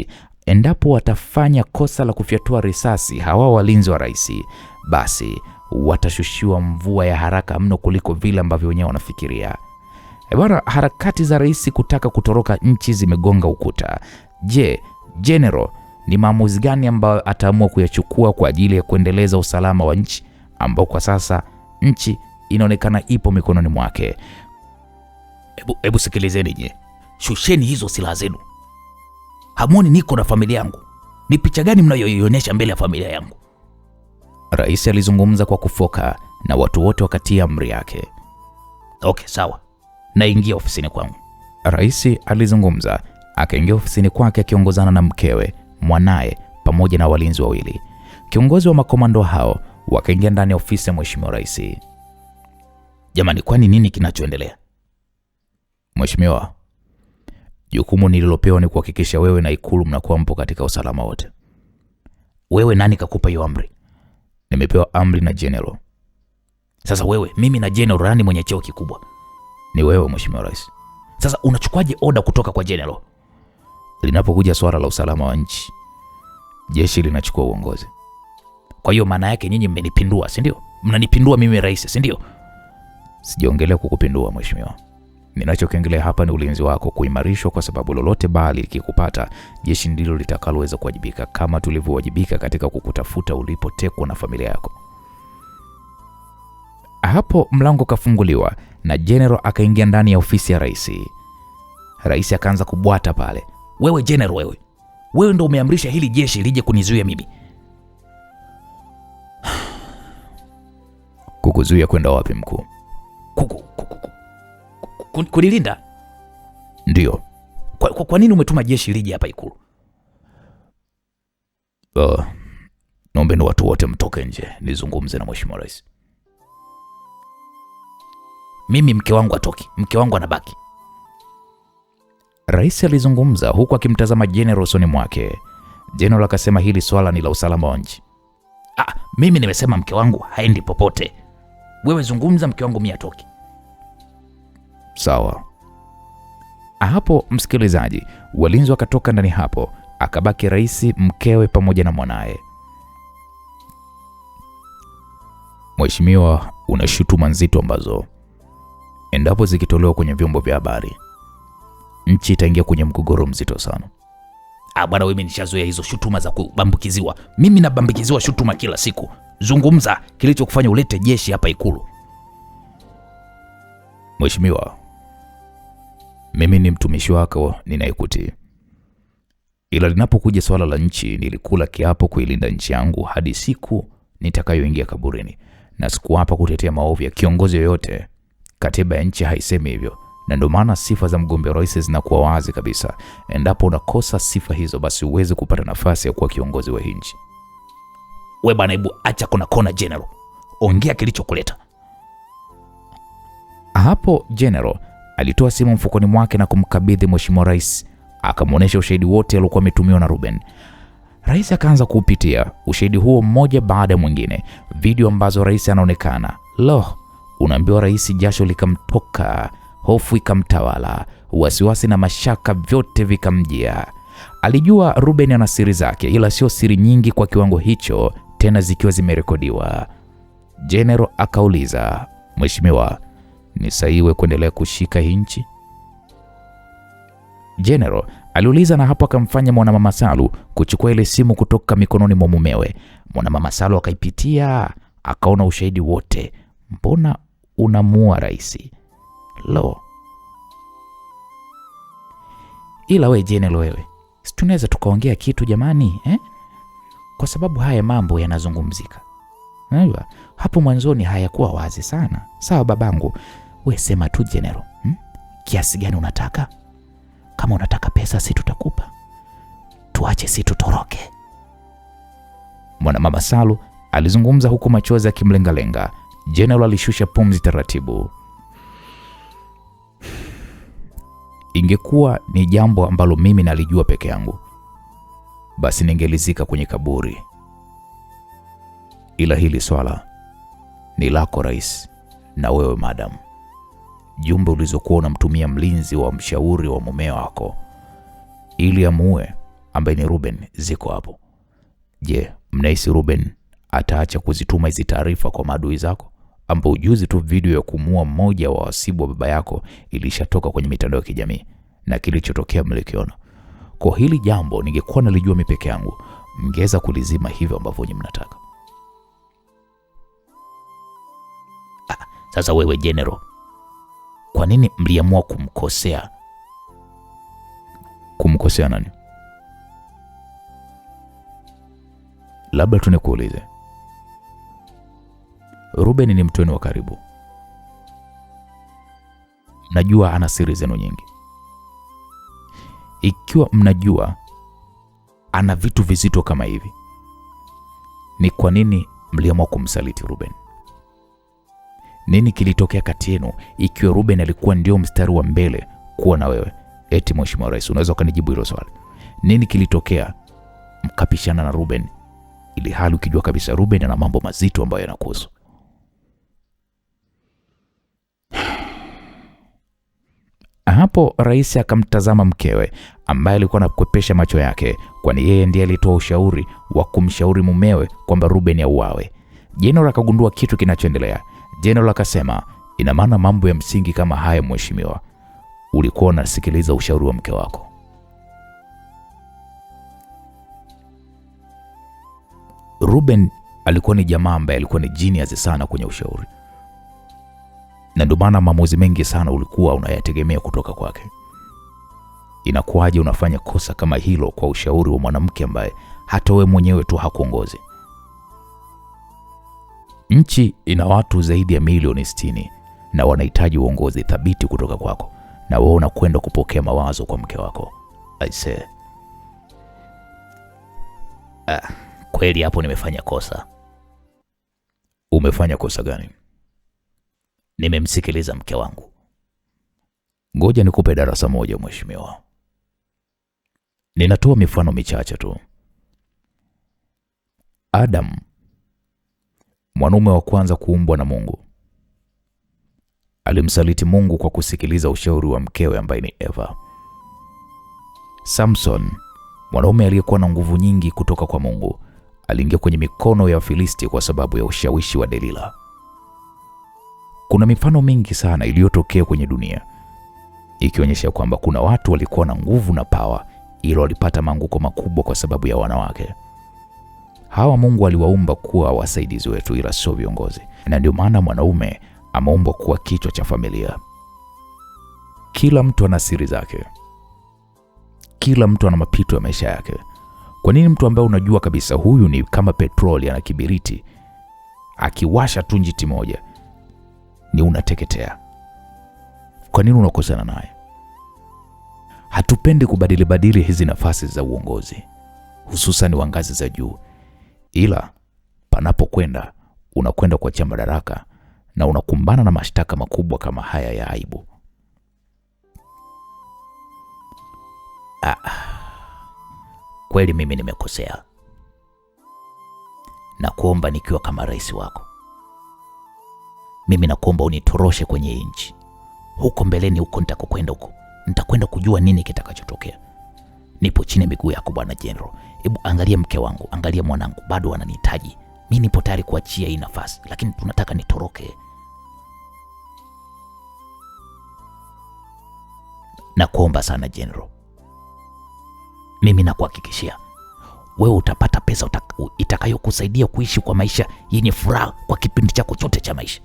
endapo watafanya kosa la kufyatua risasi hawa walinzi wa rais, basi watashushiwa mvua ya haraka mno kuliko vile ambavyo wenyewe wanafikiria. Bwana, harakati za rais kutaka kutoroka nchi zimegonga ukuta. Je, General ni maamuzi gani ambayo ataamua kuyachukua kwa ajili ya kuendeleza usalama wa nchi ambao kwa sasa nchi inaonekana ipo mikononi mwake? Hebu sikilizeni nye. Shusheni hizo silaha zenu. Hamoni niko na familia yangu? Ni picha gani mnayoionyesha mbele ya familia yangu? Rais alizungumza kwa kufoka na watu wote wakatia amri yake. Okay, sawa. Naingia ofisini kwangu. Rais alizungumza, akaingia ofisini kwake akiongozana na mkewe, mwanae pamoja na walinzi wawili. Kiongozi wa makomando hao wakaingia ndani ya ofisi ya Mheshimiwa Rais. Jamani, kwani nini kinachoendelea? Mheshimiwa, jukumu nililopewa ni kuhakikisha wewe na Ikulu mnakuwa mpo katika usalama wote. Wewe nani kakupa hiyo amri? Nimepewa amri na General. Sasa wewe, mimi na General nani mwenye cheo kikubwa? Ni wewe Mheshimiwa Rais. Sasa unachukuaje oda kutoka kwa General? Linapokuja swala la usalama wa nchi, jeshi linachukua uongozi. Kwa hiyo maana yake nyinyi mmenipindua, si ndio? Mnanipindua mimi rais, si ndio? Sijaongelea kukupindua Mheshimiwa. Ninachokiongelea hapa ni ulinzi wako kuimarishwa, kwa sababu lolote bali likikupata, jeshi ndilo litakaloweza kuwajibika kama tulivyowajibika katika kukutafuta ulipotekwa na familia yako. Hapo mlango kafunguliwa na General akaingia ndani ya ofisi ya rais. Rais akaanza kubwata pale. Wewe General, wewe ndio umeamrisha hili jeshi lije kunizuia mimi? Kukuzuia kwenda wapi mkuu? Kunilinda? Ndio. Kwa nini umetuma jeshi lije hapa Ikulu? Naomba watu wote mtoke nje nizungumze na Mheshimiwa Rais. Mimi mke wangu atoki, mke wangu anabaki. Rais alizungumza huku akimtazama General usoni mwake. General akasema hili swala ni la usalama wa nchi. Mimi nimesema mke wangu haendi popote. Wewe zungumza, mke wangu mimi atoki. Sawa. Hapo msikilizaji, walinzi wakatoka ndani hapo, akabaki rais, mkewe pamoja na mwanae. Mheshimiwa, una shutuma nzito ambazo endapo zikitolewa kwenye vyombo vya habari, nchi itaingia kwenye mgogoro mzito sana. Bwana, wewe nishazoea hizo shutuma za kubambukiziwa. Mimi nabambukiziwa shutuma kila siku. Zungumza kilichokufanya ulete jeshi hapa Ikulu. Mheshimiwa, mimi ni mtumishi wako ninayekutii. Ila linapokuja swala la nchi, nilikula kiapo kuilinda nchi yangu hadi siku nitakayoingia kaburini, na sikuapa kutetea maovu ya kiongozi yoyote. Katiba ya nchi haisemi hivyo, na ndio maana sifa za mgombea rais zinakuwa wazi kabisa. Endapo unakosa sifa hizo, basi uweze kupata nafasi ya kuwa kiongozi wa nchi. Wewe bwana, hebu acha kona General. Ongea kilichokuleta. Hapo General alitoa simu mfukoni mwake na kumkabidhi Mheshimiwa Rais, akamuonesha ushahidi wote aliokuwa ametumiwa na Ruben. Rais akaanza kuupitia ushahidi huo mmoja baada ya mwingine, video ambazo rais anaonekana. Unaambiwa rais jasho likamtoka, hofu ikamtawala, wasiwasi na mashaka vyote vikamjia. Alijua Ruben ana siri zake, ila sio siri nyingi kwa kiwango hicho, tena zikiwa zimerekodiwa. General akauliza, Mheshimiwa, ni sahihi kuendelea kushika nchi? General aliuliza, na hapo akamfanya Mwanamama Salu kuchukua ile simu kutoka mikononi mwa mumewe. Mwanamama Salu akaipitia, akaona ushahidi wote. Mbona unamua rais? Ila we General, wewe si tunaweza tukaongea kitu jamani, Kwa sababu haya mambo yanazungumzika. Unajua hapo mwanzoni hayakuwa wazi sana. Sawa babangu, we sema tu General, kiasi gani unataka? Kama unataka pesa, si tutakupa. Tuache si tutoroke. Mwanamama Salu alizungumza huku machozi akimlengalenga. General alishusha pumzi taratibu. Ingekuwa ni jambo ambalo mimi nalijua peke yangu, basi ningelizika kwenye kaburi. Ila hili swala ni lako rais, na wewe madam. Jumbe ulizokuwa unamtumia mlinzi wa mshauri wa mume wako ili amue ambaye ni Ruben ziko hapo. Je, mnahisi Ruben ataacha kuzituma hizi taarifa kwa maadui zako, ambao juzi tu video ya kumua mmoja wa wasibu wa baba yako ilishatoka kwenye mitandao ya kijamii na kilichotokea mlikiona? Kwa hili jambo ningekuwa nalijua mimi peke yangu, mngeweza kulizima hivyo ambavyo nyinyi mnataka. Sasa wewe General, kwa nini mliamua kumkosea? Kumkosea nani? Labda tu nikuulize. Ruben ni mtu wenu wa karibu. Najua ana siri zenu nyingi. Ikiwa mnajua ana vitu vizito kama hivi, ni kwa nini mliamua kumsaliti Ruben? Nini kilitokea kati yenu ikiwa Ruben alikuwa ndio mstari wa mbele kuwa na wewe? Eti Mheshimiwa Rais, unaweza ukanijibu hilo swali? Nini kilitokea mkapishana na Ruben ili hali ukijua kabisa Ruben ana mambo mazito ambayo yanakuhusu? Hapo rais akamtazama mkewe ambaye alikuwa anakwepesha macho yake, kwani yeye ndiye alitoa ushauri wa kumshauri mumewe kwamba Ruben auawe. General akagundua kitu kinachoendelea. General akasema, ina maana mambo ya msingi kama haya mheshimiwa, ulikuwa unasikiliza ushauri wa mke wako. Ruben alikuwa ni jamaa ambaye alikuwa ni genius sana kwenye ushauri, na ndio maana maamuzi mengi sana ulikuwa unayategemea kutoka kwake. Inakuwaje unafanya kosa kama hilo kwa ushauri wa mwanamke ambaye hata wewe mwenyewe tu hakuongozi? Nchi ina watu zaidi ya milioni 60 na wanahitaji uongozi thabiti kutoka kwako, na wewe unakwenda kupokea mawazo kwa mke wako. I say, kweli hapo nimefanya kosa. Umefanya kosa gani? Nimemsikiliza mke wangu. Ngoja nikupe darasa moja mheshimiwa. Ninatoa mifano michache tu. Adam, mwanaume wa kwanza kuumbwa na Mungu, alimsaliti Mungu kwa kusikiliza ushauri wa mkewe ambaye ni Eva. Samson, mwanaume aliyekuwa na nguvu nyingi kutoka kwa Mungu, aliingia kwenye mikono ya Wafilisti kwa sababu ya ushawishi wa Delila. Kuna mifano mingi sana iliyotokea kwenye dunia ikionyesha kwamba kuna watu walikuwa na nguvu na power, ila walipata maanguko makubwa kwa sababu ya wanawake. Hawa Mungu aliwaumba kuwa wasaidizi wetu, ila sio viongozi, na ndio maana mwanaume ameumbwa kuwa kichwa cha familia. Kila mtu ana siri zake, kila mtu ana mapito ya maisha yake. Kwa nini mtu ambaye unajua kabisa huyu ni kama petroli, ana kibiriti, akiwasha tu njiti moja ni unateketea? Kwa nini unakosana naye? Hatupendi kubadili hizi nafasi za uongozi, hususan wa ngazi za juu, ila panapokwenda unakwenda kuachia madaraka na unakumbana na mashtaka makubwa kama haya ya aibu. Kweli mimi nimekosea, na kuomba nikiwa kama rais wako, mimi nakuomba unitoroshe kwenye nchi. Huko mbeleni, huko nitakokwenda, huko nitakwenda kujua nini kitakachotokea. Nipo chini ya miguu yako bwana General. Hebu angalia mke wangu, angalia mwanangu, bado wananihitaji. Mimi nipo tayari kuachia hii nafasi, lakini tunataka nitoroke. Nakuomba sana General. Mimi nakuhakikishia wewe utapata pesa itakayokusaidia kuishi kwa maisha yenye furaha kwa kipindi chako chote cha maisha.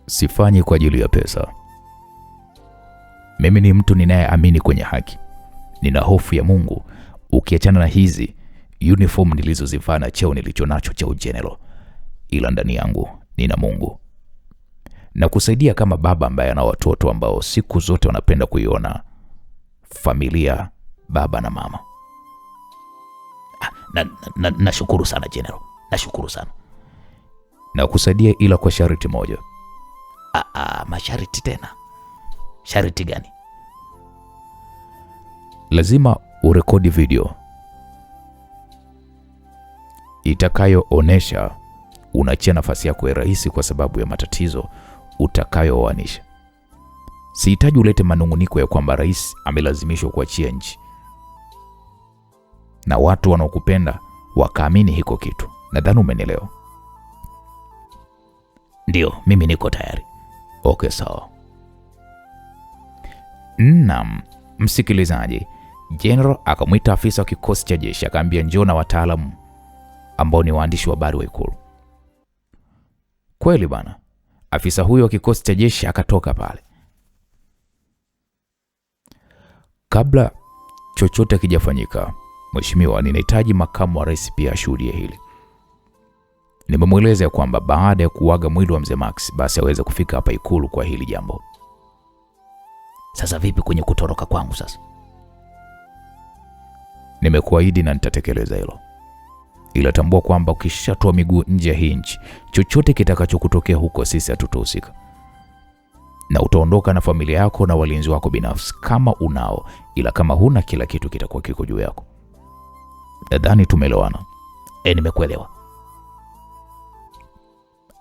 Sifanyi kwa ajili ya pesa. Mimi ni mtu ninayeamini kwenye haki. Nina hofu ya Mungu, ukiachana na hizi uniform nilizozivaa na cheo nilichonacho cha ujenerali, ila ndani yangu nina Mungu. Na kusaidia kama baba ambaye ana watoto ambao siku zote wanapenda kuiona familia, baba na mama. Nashukuru sana General. Nashukuru sana. Na kusaidia ila kwa sharti moja. Masharti tena? Sharti gani? Lazima urekodi video itakayoonesha unachia nafasi yako ya rais kwa sababu ya matatizo utakayooanisha. Sihitaji ulete manunguniko ya kwamba rais amelazimishwa kuachia nchi na watu wanaokupenda wakaamini hiko kitu. Nadhani umenielewa. Ndio, mimi niko tayari. Okay, sawa. Naam, msikilizaji, General akamwita afisa wa kikosi cha jeshi akaambia njoo na wataalamu ambao ni waandishi wa habari wa Ikulu. Kweli bana, afisa huyo wa kikosi cha jeshi akatoka pale. Kabla chochote kijafanyika, mheshimiwa, ninahitaji makamu wa rais pia ashuhudie hili. Nimemweleza kwamba baada ya kuaga mwili wa mzee Max basi aweze kufika hapa Ikulu kwa hili jambo. Sasa vipi kwenye kutoroka kwangu sasa? Nimekuahidi na nitatekeleza hilo. Ila tambua kwamba ukishatoa miguu nje ya hii nchi, chochote kitakachokutokea huko sisi hatutohusika. Na utaondoka na familia yako na walinzi wako binafsi kama unao, ila kama huna, kila kitu kitakuwa kiko juu yako. Nadhani tumeelewana. Nimekuelewa.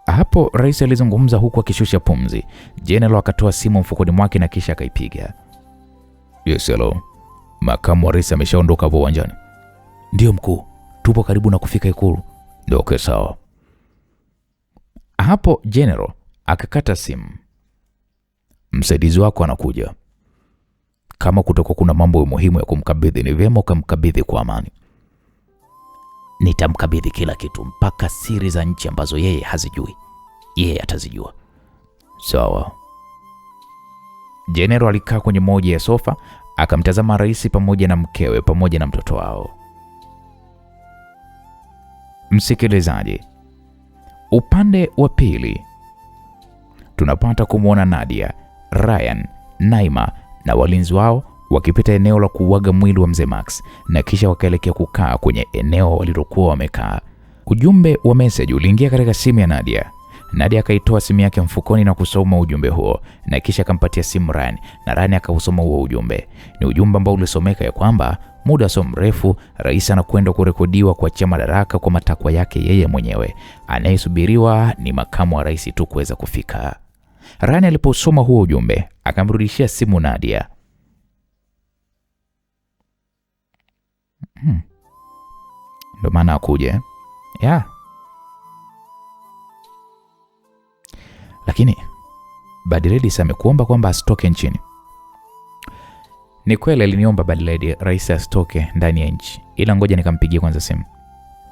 Hapo rais alizungumza huku akishusha pumzi. General akatoa simu mfukoni mwake na kisha akaipiga. Yes, hello. Makamu wa rais ameshaondoka hapo uwanjani? Ndio mkuu, tupo karibu na kufika Ikulu. Ndio, okay, sawa. Hapo General akakata simu. Msaidizi wako anakuja. Kama kutakuwa kuna mambo muhimu ya kumkabidhi, ni vyema ukamkabidhi kwa amani. Nitamkabidhi kila kitu mpaka siri za nchi ambazo yeye hazijui. Yeye atazijua. Sawa. General alikaa kwenye moja ya sofa akamtazama rais pamoja na mkewe pamoja na mtoto wao. Msikilizaji, upande wa pili tunapata kumwona Nadia, Ryan, Naima na walinzi wao wakipita eneo la kuuaga mwili wa mzee Max na kisha wakaelekea kukaa kwenye eneo walilokuwa wamekaa. Ujumbe wa message uliingia katika simu ya Nadia. Nadia akaitoa simu yake mfukoni na kusoma ujumbe huo na kisha akampatia simu Ryan na Ryan akausoma huo ujumbe. Ni ujumbe ambao ulisomeka ya kwamba muda sio mrefu rais anakwenda kurekodiwa kuachia madaraka kwa matakwa yake yeye mwenyewe. Anayesubiriwa ni makamu wa rais tu kuweza kufika. Ryan aliposoma huo ujumbe akamrudishia simu Nadia. Ndio maana akuje. Lakini Bad Lady amekuomba kwamba asitoke nchini. Ni kweli aliniomba Bad Lady rais asitoke ndani ya nchi, ila ngoja nikampigie kwanza simu.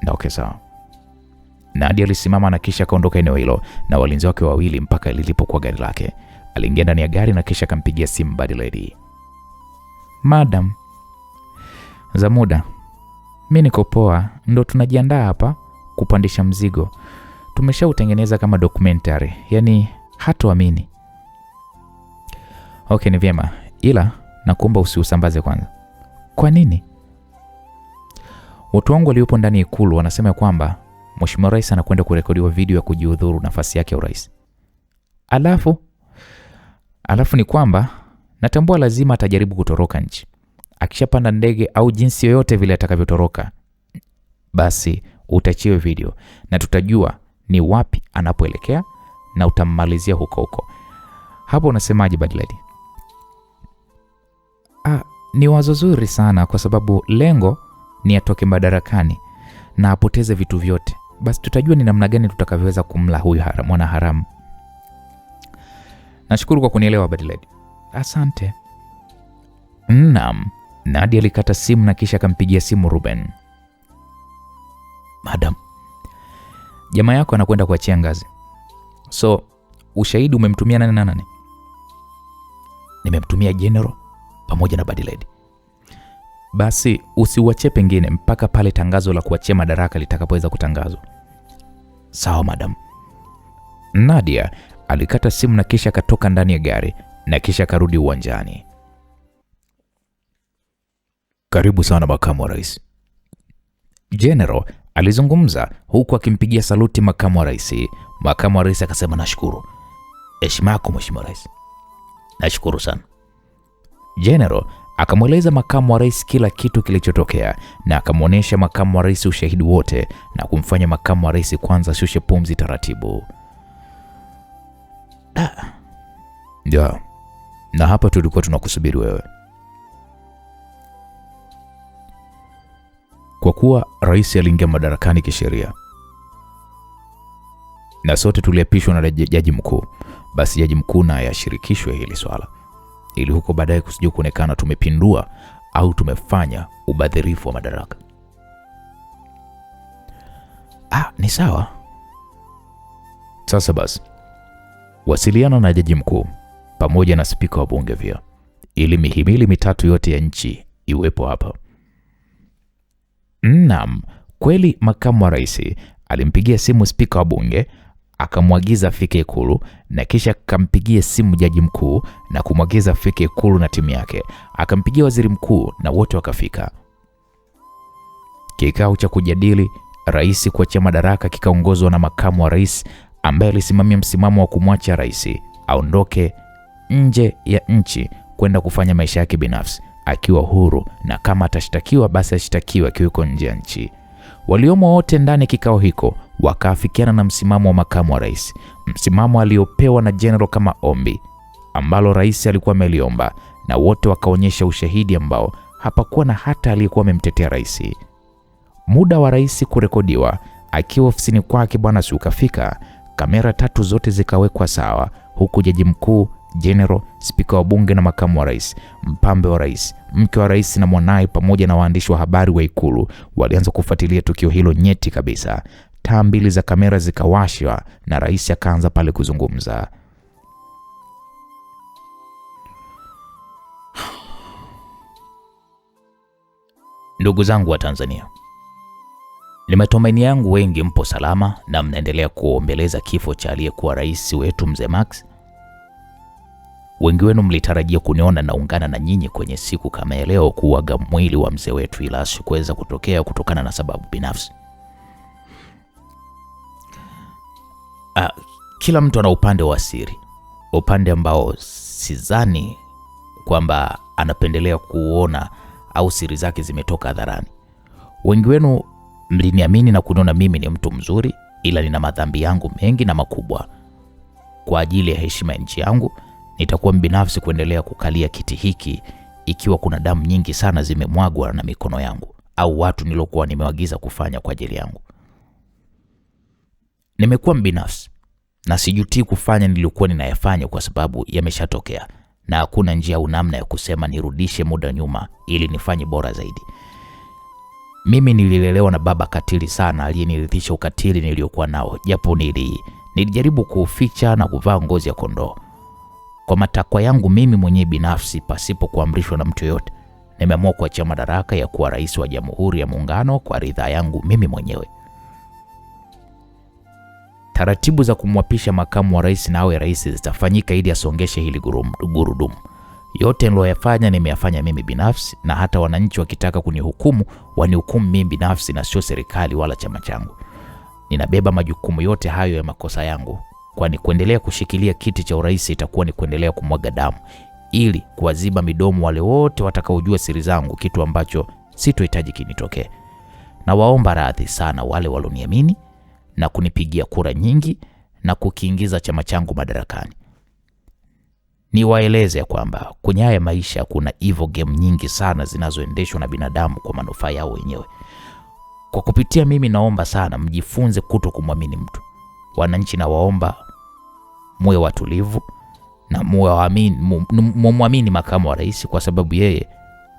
Okay, sawa. Nadia alisimama na kisha kaondoka eneo hilo na walinzi wake wawili mpaka lilipokuwa gari lake. Aliingia ndani ya gari na kisha akampigia simu Bad Lady. Madam, za muda. Mimi niko poa, ndo tunajiandaa hapa kupandisha mzigo. Tumeshautengeneza kama documentary, yani hatoamini. Okay, ni vyema, ila nakuomba usiusambaze kwanza. Kwa nini? Watu wangu waliopo ndani ya Ikulu wanasema kwamba Mheshimiwa Rais anakwenda kurekodiwa video ya kujiudhuru nafasi yake ya urais. Alafu ni kwamba natambua lazima atajaribu kutoroka nchi. Akishapanda ndege au jinsi yoyote vile atakavyotoroka, basi utachiwe video na tutajua ni wapi anapoelekea na utammalizia huko. Hapo unasemaje Bad Lady? Ni wazo zuri sana kwa sababu lengo ni atoke madarakani na apoteze vitu vyote. Basi tutajua ni namna gani tutakavyoweza kumla huyu mwana haramu. Nashukuru kwa kunielewa Bad Lady. Asante. Naam. Nadia alikata simu na kisha akampigia simu Ruben. Madam, jamaa yako anakwenda kuachia ngazi. So, ushahidi umemtumia nani na nani? Nimemtumia General pamoja na Bad Lady. Basi usiuache pengine mpaka pale tangazo la kuachia madaraka litakapoweza kutangazwa. Sawa madam. Nadia alikata simu na kisha akatoka ndani ya gari na kisha karudi uwanjani. Karibu sana makamu wa rais. General alizungumza huku akimpigia saluti makamu wa rais. Makamu wa rais akasema nashukuru. Heshima yako Mheshimiwa Rais. Nashukuru sana. General akamweleza makamu wa rais kila kitu kilichotokea na akamwonyesha makamu wa rais ushahidi wote na kumfanya makamu wa rais kwanza shushe pumzi taratibu. Na hapa tulikuwa tunakusubiri wewe. Kwa kuwa rais aliingia madarakani kisheria na sote tuliapishwa na jaji mkuu, basi jaji mkuu naye ashirikishwe hili swala, ili huko baadaye kusije kuonekana tumepindua au tumefanya ubadhirifu wa madaraka. Ni sawa. Sasa basi, wasiliana na jaji mkuu pamoja na spika wa bunge pia, ili mihimili mitatu yote ya nchi iwepo hapa. Naam, kweli makamu wa rais alimpigia simu spika wa bunge, akamwagiza afike Ikulu, na kisha akampigia simu jaji mkuu na kumwagiza afike Ikulu na timu yake. Akampigia waziri mkuu na wote wakafika. Kikao cha kujadili rais kuachia madaraka kikaongozwa na makamu wa rais, ambaye alisimamia msimamo wa kumwacha rais aondoke nje ya nchi kwenda kufanya maisha yake binafsi akiwa huru, na kama atashtakiwa basi ashtakiwe akiwa nje ya nchi. Waliomo wote ndani kikao hiko wakaafikiana na msimamo wa makamu wa rais, msimamo aliopewa na general kama ombi ambalo rais alikuwa ameliomba, na wote wakaonyesha ushahidi ambao hapakuwa na hata aliyekuwa amemtetea rais. Muda wa rais kurekodiwa akiwa ofisini kwake bwana ukafika. Kamera 3 zote zikawekwa sawa, huku jaji mkuu, general, spika wa bunge na makamu wa rais, mpambe wa rais, mke wa rais na mwanae pamoja na waandishi wa habari wa Ikulu walianza kufuatilia tukio hilo nyeti kabisa. Taa 2 za kamera zikawashwa na rais akaanza pale kuzungumza. Ndugu zangu wa Tanzania, ni matumaini yangu wengi mpo salama na mnaendelea kuombeleza kifo cha aliyekuwa rais wetu Mzee Max. Wengi wenu mlitarajia kuniona naungana na nyinyi kwenye siku kama ya leo kuaga mwili wa mzee wetu, ila sikuweza kutokea kutokana na sababu binafsi. Kila mtu ana upande wa siri, upande ambao sidhani kwamba anapendelea kuona au siri zake zimetoka hadharani. Wengi wenu mliniamini na kuniona mimi ni mtu mzuri, ila nina madhambi yangu mengi na makubwa. Kwa ajili ya heshima ya nchi yangu, nitakuwa mbinafsi kuendelea kukalia kiti hiki ikiwa kuna damu nyingi sana zimemwagwa na mikono yangu au watu nilokuwa nimewagiza kufanya kwa ajili yangu. Nimekuwa mbinafsi na sijutii kufanya nilikuwa ninayafanya kwa sababu yameshatokea, na hakuna njia au namna ya kusema nirudishe muda nyuma ili nifanye bora zaidi. Mimi nililelewa na baba katili sana aliyenirithisha ukatili niliokuwa nao, japo nilijaribu kuuficha na kuvaa ngozi ya kondoo. Kwa matakwa yangu mimi mwenyewe binafsi, pasipo kuamrishwa na mtu yote, nimeamua kuachia madaraka ya kuwa rais wa Jamhuri ya Muungano kwa ridhaa yangu mimi mwenyewe. Taratibu za kumwapisha makamu wa rais na awe rais zitafanyika ili asongeshe hili gurudumu. Yote niloyafanya nimeyafanya mimi binafsi, na hata wananchi wakitaka kunihukumu wanihukumu mimi binafsi na sio serikali wala chama changu. Ninabeba majukumu yote hayo ya makosa yangu, kwani kuendelea kushikilia kiti cha urais itakuwa ni kuendelea kumwaga damu ili kuwaziba midomo wale wote watakaojua siri zangu, kitu ambacho sitohitaji kinitokee. Na waomba radhi sana wale waloniamini na kunipigia kura nyingi na kukiingiza chama changu madarakani. Niwaeleze kwamba kwenye haya maisha kuna evil game nyingi sana zinazoendeshwa na binadamu kwa manufaa yao wenyewe. Kwa kupitia mimi naomba sana mjifunze kuto kumwamini mtu. Wananchi na waomba muwe watulivu na muamini makamu wa rais, kwa sababu yeye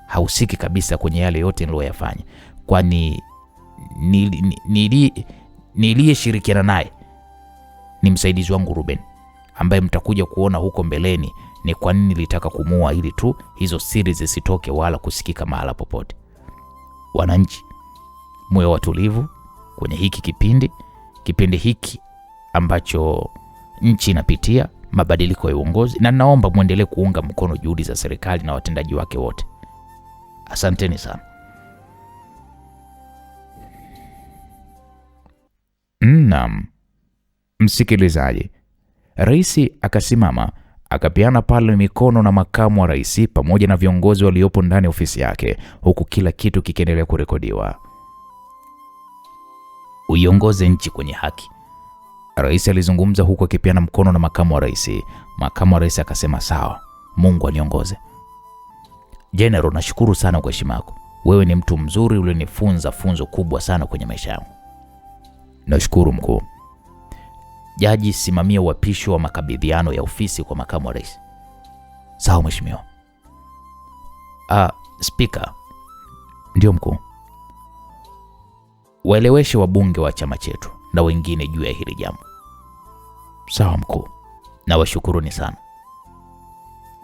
hausiki kabisa kwenye yale yote niliyoyafanya, kwani niliyeshirikiana naye ni msaidizi wangu Ruben, ambaye mtakuja kuona huko mbeleni ni kwa nini nilitaka kumuua, ili tu hizo siri zisitoke wala kusikika mahala popote. Wananchi, muwe watulivu kwenye hiki kipindi hiki ambacho nchi inapitia mabadiliko ya uongozi, na naomba muendelee kuunga mkono juhudi za serikali na watendaji wake wote. Asanteni sana. Naam, msikilizaji, rais akasimama akapeana pale mikono na makamu wa rais pamoja na viongozi waliopo ndani ya ofisi yake, huku kila kitu kikiendelea kurekodiwa. Uiongoze nchi kwenye haki, rais alizungumza huku akipeana mkono na makamu wa rais. Makamu wa rais akasema sawa, Mungu aniongoze. General, nashukuru sana kwa heshima yako. Wewe ni mtu mzuri, ulinifunza funzo kubwa sana kwenye maisha yangu. Nashukuru mkuu. Jaji, simamia uapisho wa makabidhiano ya ofisi kwa makamu wa rais. Sawa mheshimiwa. Speaker. Ndio mkuu. Waeleweshe wabunge wa chama chetu na wengine juu ya hili jambo. Sawa mkuu. Na washukuruni sana.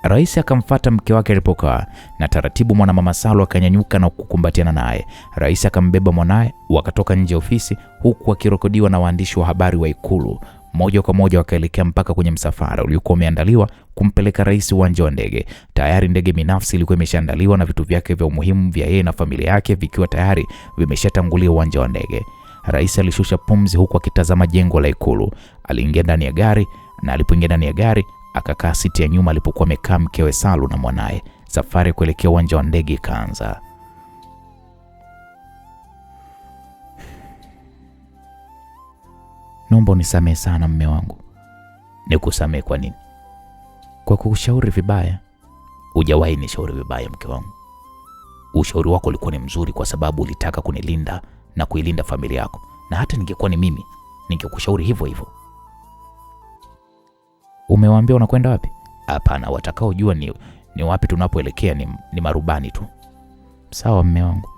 Rais akamfuata mke wake alipokaa na taratibu mwanamama Salu akanyanyuka na kukumbatiana naye. Rais akambeba mwanae, wakatoka nje ya ofisi huku wakirekodiwa na waandishi wa habari wa Ikulu. Moja kwa moja wakaelekea mpaka kwenye msafara uliokuwa umeandaliwa kumpeleka rais uwanja wa ndege. Tayari ndege binafsi ilikuwa imeshaandaliwa na vitu vyake vya umuhimu vya yeye na familia yake vikiwa tayari vimeshatangulia uwanja wa ndege. Rais alishusha pumzi huku akitazama jengo la Ikulu. Aliingia ndani ya gari, na alipoingia ndani ya gari akakaa siti ya nyuma alipokuwa amekaa mkewe Salu na mwanae. Safari kuelekea uwanja wa ndege ikaanza. Naomba unisamehe sana mume wangu. Nikusamehe kwa nini? Kwa kukushauri vibaya. Hujawahi nishauri vibaya mke wangu. Ushauri wako ulikuwa ni mzuri kwa sababu ulitaka kunilinda na kuilinda familia yako. Na hata ningekuwa ni mimi, ningekushauri hivyo hivyo. Umewaambia unakwenda wapi? Hapana, watakao jua ni wapi tunapoelekea ni marubani tu. Sawa mume wangu.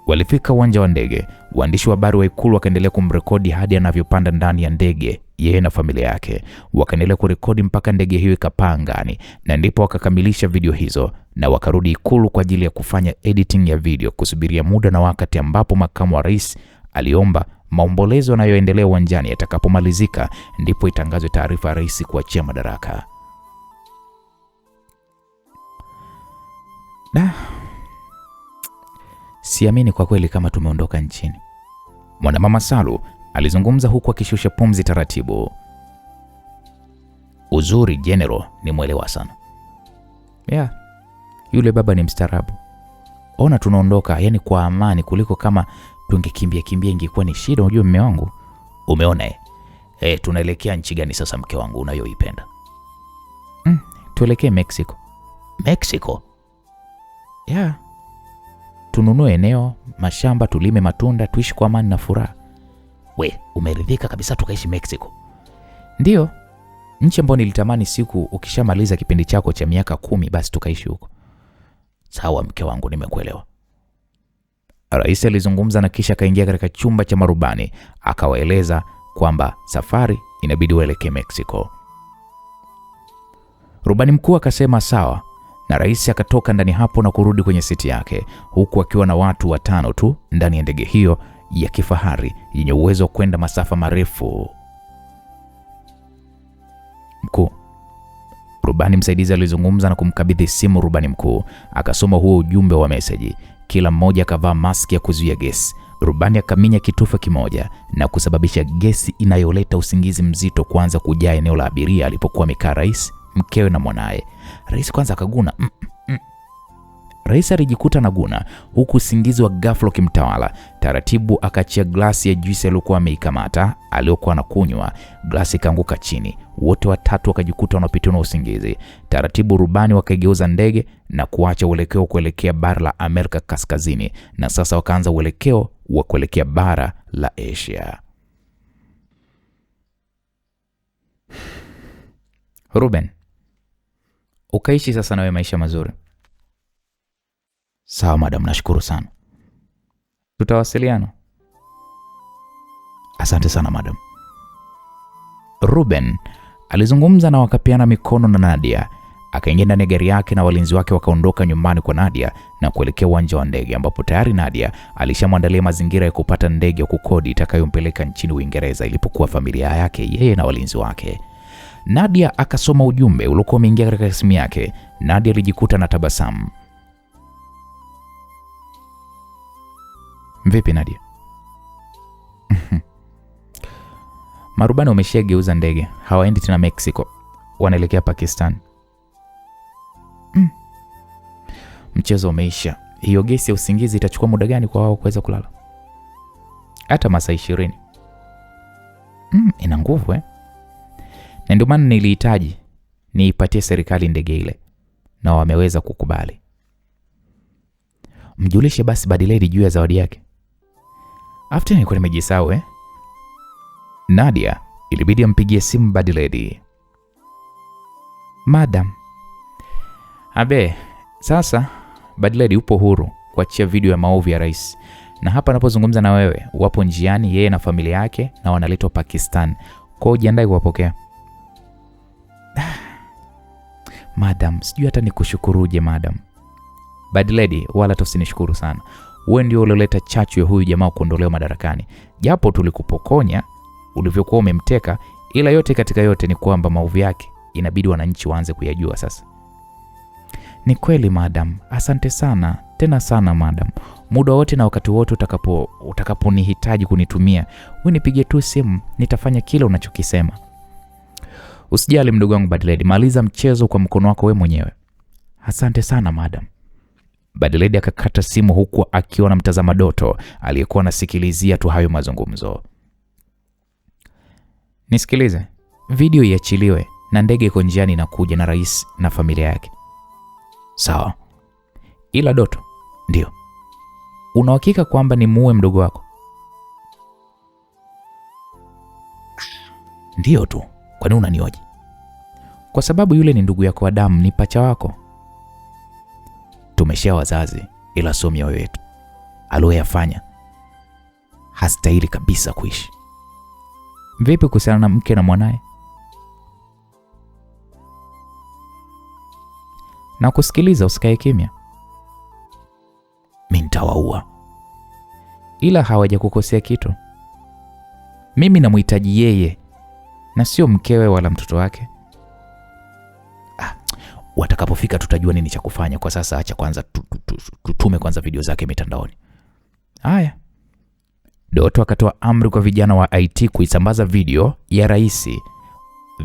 Walifika uwanja wa ndege. Waandishi wa habari wa Ikulu wakaendelea kumrekodi hadi anavyopanda ndani ya ndege yeye na familia yake. Wakaendelea kurekodi mpaka ndege hiyo ikapaa angani, na ndipo wakakamilisha video hizo na wakarudi Ikulu kwa ajili ya kufanya editing ya video, kusubiria muda na wakati ambapo makamu wa rais aliomba maombolezo yanayoendelea uwanjani yatakapomalizika, ndipo itangazwe taarifa ya rais kuachia madaraka. Siamini kwa kweli kama tumeondoka nchini. Mwanamama Salu alizungumza huku akishusha pumzi taratibu. Uzuri General ni mwelewa sana. Yule baba ni mstaarabu. Ona tunaondoka yani kwa amani kuliko kama tungekimbia ingekuwa ni shida, unajua mume wangu. Umeona tunaelekea nchi gani sasa mke wangu unayoipenda? Tuelekee Mexico. Mexico? Tununue eneo, mashamba, tulime matunda, tuishi kwa amani na furaha. We, umeridhika kabisa tukaishi Mexico? Ndio. Nchi ambayo nilitamani siku ukishamaliza kipindi chako cha miaka 10 basi tukaishi huko. Sawa mke wangu, nimekuelewa. Rais alizungumza na kisha akaingia katika chumba cha marubani, akawaeleza kwamba safari inabidi waelekee Mexico. Rubani mkuu akasema sawa, na rais akatoka ndani hapo na kurudi kwenye siti yake, huku akiwa na watu 5 tu ndani ya ndege hiyo ya kifahari yenye uwezo wa kwenda masafa marefu. Mkuu. Rubani msaidizi alizungumza na kumkabidhi simu rubani mkuu. Akasoma huo ujumbe wa meseji. Kila mmoja akavaa maski ya kuzuia gesi. Rubani akaminya kitufe kimoja na kusababisha gesi inayoleta usingizi mzito kuanza kujaa eneo la abiria alipokuwa amekaa rais, mkewe na mwanae. Rais kwanza akaguna. Rais alijikuta na guna huku usingizi wa ghafla kimtawala. Taratibu akachia glasi ya juisi aliyokuwa ameikamata, aliyokuwa anakunywa. Glasi ikaanguka chini. Wote watatu wakajikuta wanapitiwa na usingizi. Taratibu rubani wakaigeuza ndege na kuacha uelekeo kuelekea bara la Amerika Kaskazini, na sasa wakaanza uelekeo wa kuelekea bara la Asia. Ruben, ukaishi sasa nawe maisha mazuri. Sawa madam, nashukuru sana. Tutawasiliana. Asante sana madam. Ruben alizungumza na wakapiana mikono na Nadia. Akaingia ndani ya gari yake na walinzi wake wakaondoka nyumbani kwa Nadia na kuelekea uwanja wa ndege ambapo tayari Nadia alishamwandalia mazingira ya kupata ndege ya kukodi itakayompeleka nchini Uingereza ilipokuwa familia yake yeye na walinzi wake. Nadia akasoma ujumbe uliokuwa umeingia katika simu yake. Nadia alijikuta na tabasamu. Vipi Nadia? Marubani wameshageuza ndege. Hawaendi tena Mexico. Wanaelekea Pakistan. Mchezo umeisha. Hiyo gesi ya usingizi itachukua muda gani kwa wao kuweza kulala? Hata masaa 20. Ina nguvu Na ndio maana niipatie serikali ndege ile, na wameweza kukubali. Mjulishe basi Badiledi juu ya zawadi yake. After nilikuwa nimejisahau Nadia ilibidi ampigie simu Badiledi. Madam. Abe, sasa Badiledi upo huru kuachia video ya maovu ya rais. Na hapa napozungumza na wewe, wapo njiani yeye na familia yake na wanaletwa Pakistan. Kwa ujiandae kuwapokea. Madam, sijui hata nikushukuruje madam. Badiledi, wala tusinishukuru sana. Wewe ndio ulioleta chachu ya huyu jamaa kuondolewa madarakani. Japo tulikupokonya ulivyokuwa umemteka, ila yote katika yote ni kwamba maovu yake inabidi wananchi waanze kuyajua sasa. Ni kweli madam, asante sana, tena sana madam. Muda wote na wakati wote utakaponihitaji kunitumia, wewe nipigie tu simu, nitafanya kile unachokisema. Usijali mdogo wangu Badiledi, maliza mchezo kwa mkono wako wewe mwenyewe. Asante sana madam. Badiledi akakata simu huku akiona mtazama Doto aliyekuwa anasikilizia tu hayo mazungumzo. Nisikilize, video iachiliwe na ndege iko njiani inakuja na rais na familia yake. Sawa. Ila Doto, ndio. Una uhakika kwamba ni muue mdogo wako? Ndio tu. Kwa nini unanioje? Kwa sababu yule ni ndugu yako wa damu, ni pacha wako. Tumeshia wazazi, ila sio mioyo yetu. Aliyoyafanya hastahili kabisa kuishi. Vipi kuhusiana na mke na mwanae? Na kusikiliza, usikae kimya. Mimi nitawaua. Ila hawajakukosea kitu. Mimi namhitaji yeye na sio mkewe wala mtoto wake. Watakapofika tutajua nini cha kufanya. Kwa sasa acha kwanza tutume kwanza video zake mitandaoni. Haya. Doto akatoa amri kwa vijana wa IT kuisambaza video ya rais.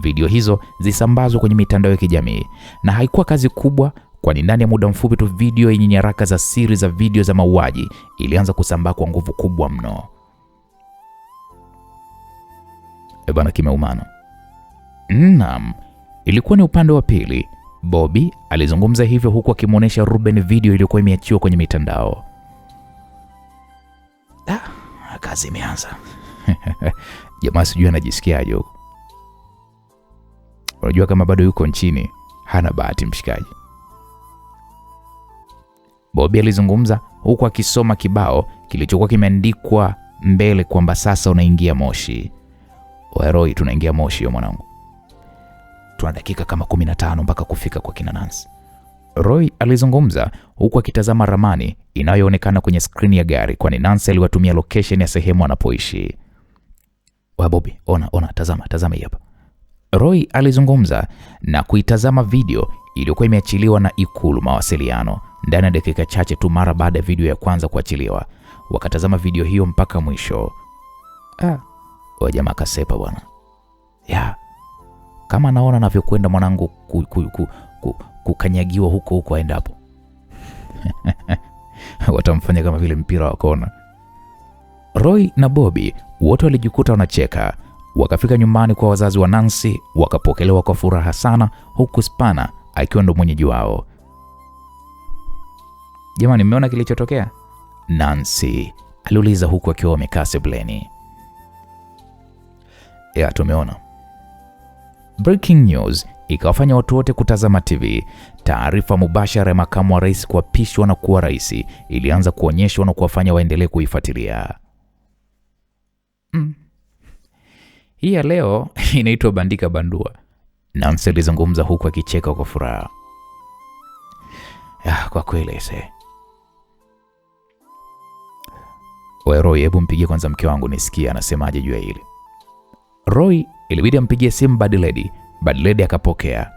Video hizo zisambazwa kwenye mitandao ya kijamii, na haikuwa kazi kubwa, kwani ndani ya muda mfupi tu video yenye nyaraka za siri za video za mauaji ilianza kusambaa kwa nguvu kubwa mno. Bana kimeumana. Naam, ilikuwa ni upande wa pili. Bobby alizungumza hivyo huku akimuonesha Ruben video iliyokuwa imeachiwa kwenye mitandao. Kazi imeanza. Jamaa sijui anajisikiaje huko. Unajua kama bado yuko nchini, hana bahati mshikaji. Bobby alizungumza huku akisoma kibao kilichokuwa kimeandikwa mbele kwamba sasa unaingia Moshi. Roy, tunaingia Moshi mwanangu. Tuna dakika kama 15 mpaka kufika kwa kina Nancy. Roy alizungumza huku akitazama ramani inayoonekana kwenye skrini ya gari, kwani Nancy aliwatumia location ya sehemu anapoishi. Wa Bobby, ona, tazama hii hapa. Roy alizungumza na kuitazama video iliyokuwa imeachiliwa na Ikulu mawasiliano ndani ya dakika chache tu mara baada ya video ya kwanza kuachiliwa. Wakatazama video hiyo mpaka mwisho. Jamaa kasepa bwana. Kama naona anavyokwenda mwanangu kukanyagiwa huko aendapo. Watamfanya kama vile mpira wa kona. Roy na Bobby wote walijikuta wanacheka. Wakafika nyumbani kwa wazazi wa Nancy, wakapokelewa kwa furaha sana, huku Spana akiwa ndo mwenyeji wao. Jamani, mmeona kilichotokea? Nancy aliuliza huku akiwa amekaa sebuleni. Tumeona. Breaking news ikawafanya watu wote kutazama TV. Taarifa mubashara ya makamu wa rais kuapishwa na kuwa rais ilianza kuonyeshwa na kuwafanya waendelee kuifuatilia. Hii ya leo inaitwa bandika bandua. Nancy alizungumza huku akicheka kwa furaha. Kwa kweli ese. Roy, hebu mpigie kwanza mke wangu nisikie anasemaje juu ya hili. Roy ilibidi ampigie simu Badiledi. Badiledi akapokea.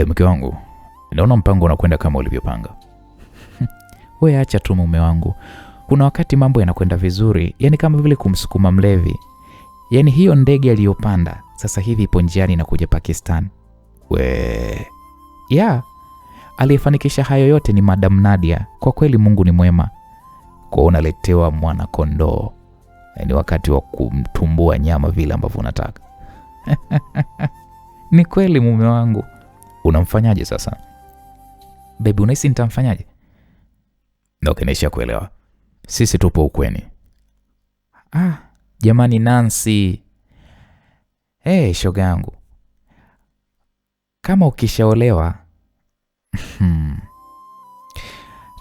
Mke wangu, naona mpango unakwenda kama ulivyopanga. Wewe acha tu mume wangu. Kuna wakati mambo yanakwenda vizuri, yani kama vile kumsukuma mlevi. Yani hiyo ndege aliyopanda sasa hivi ipo njiani na kuja Pakistan. Aliyefanikisha hayo yote ni Madam Nadia. Kwa kweli Mungu ni mwema. Kwa unaletewa mwana kondoo. Ni wakati wa kumtumbua nyama vile ambavyo unataka. Ni kweli mume wangu. Unamfanyaje sasa? Baby, unahisi nitamfanyaje? Okay, naisha kuelewa. Sisi tupo ukweni. Jamani Nancy. Shoga yangu, kama ukishaolewa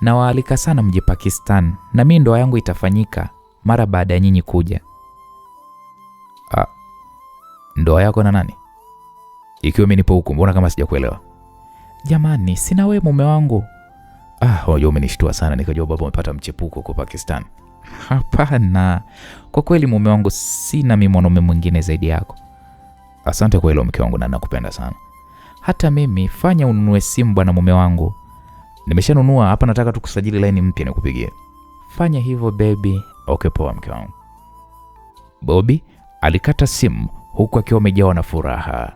nawaalika sana mje Pakistan, na mimi ndoa yangu itafanyika mara baada ya nyinyi kuja. Ndoa yako na nani? Ikiwa mimi nipo huku, mbona kama sijakuelewa? Jamani, sina wewe mume wangu. Unajua umenishtua sana, nikajua baba umepata mchepuko kwa Pakistan. Hapana, kwa kweli mume wangu, sina mimi mwanaume mwingine zaidi yako. Asante kwa hilo mke wangu, na nakupenda sana. Hata mimi. Fanya ununue simu bwana mume wangu. Nimeshanunua hapa, nataka tukusajili line mpya nikupigie. Fanya hivyo baby. Okay, poa mke wangu. Bobby alikata simu huku akiwa amejawa na furaha.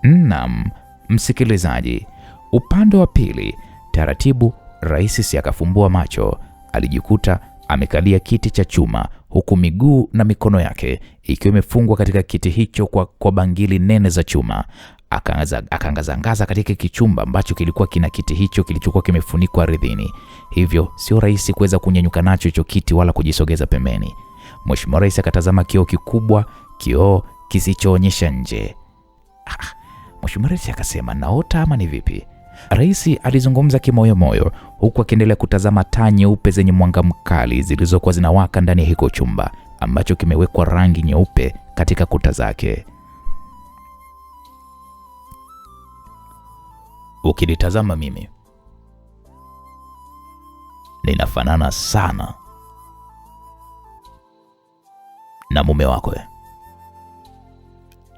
Naam, msikilizaji, upande wa pili taratibu Rais akafumbua macho. Alijikuta amekalia kiti cha chuma huku miguu na mikono yake ikiwa imefungwa katika kiti hicho kwa bangili nene za chuma. Akaangaza katika kichumba ambacho kilikuwa kina kiti hicho kilichokuwa kimefunikwa ardhini, hivyo sio rahisi kuweza kunyanyuka nacho hicho kiti wala kujisogeza pembeni. Mheshimiwa Rais akatazama kioo kikubwa, kioo kisichoonyesha nje. Mheshimiwa Rais akasema, naota ama ni vipi? Rais alizungumza kimoyomoyo huku akiendelea kutazama taa nyeupe zenye mwanga mkali zilizokuwa zinawaka ndani ya hiko chumba ambacho kimewekwa rangi nyeupe katika kuta zake. Ukinitazama mimi, ninafanana sana na mume wako.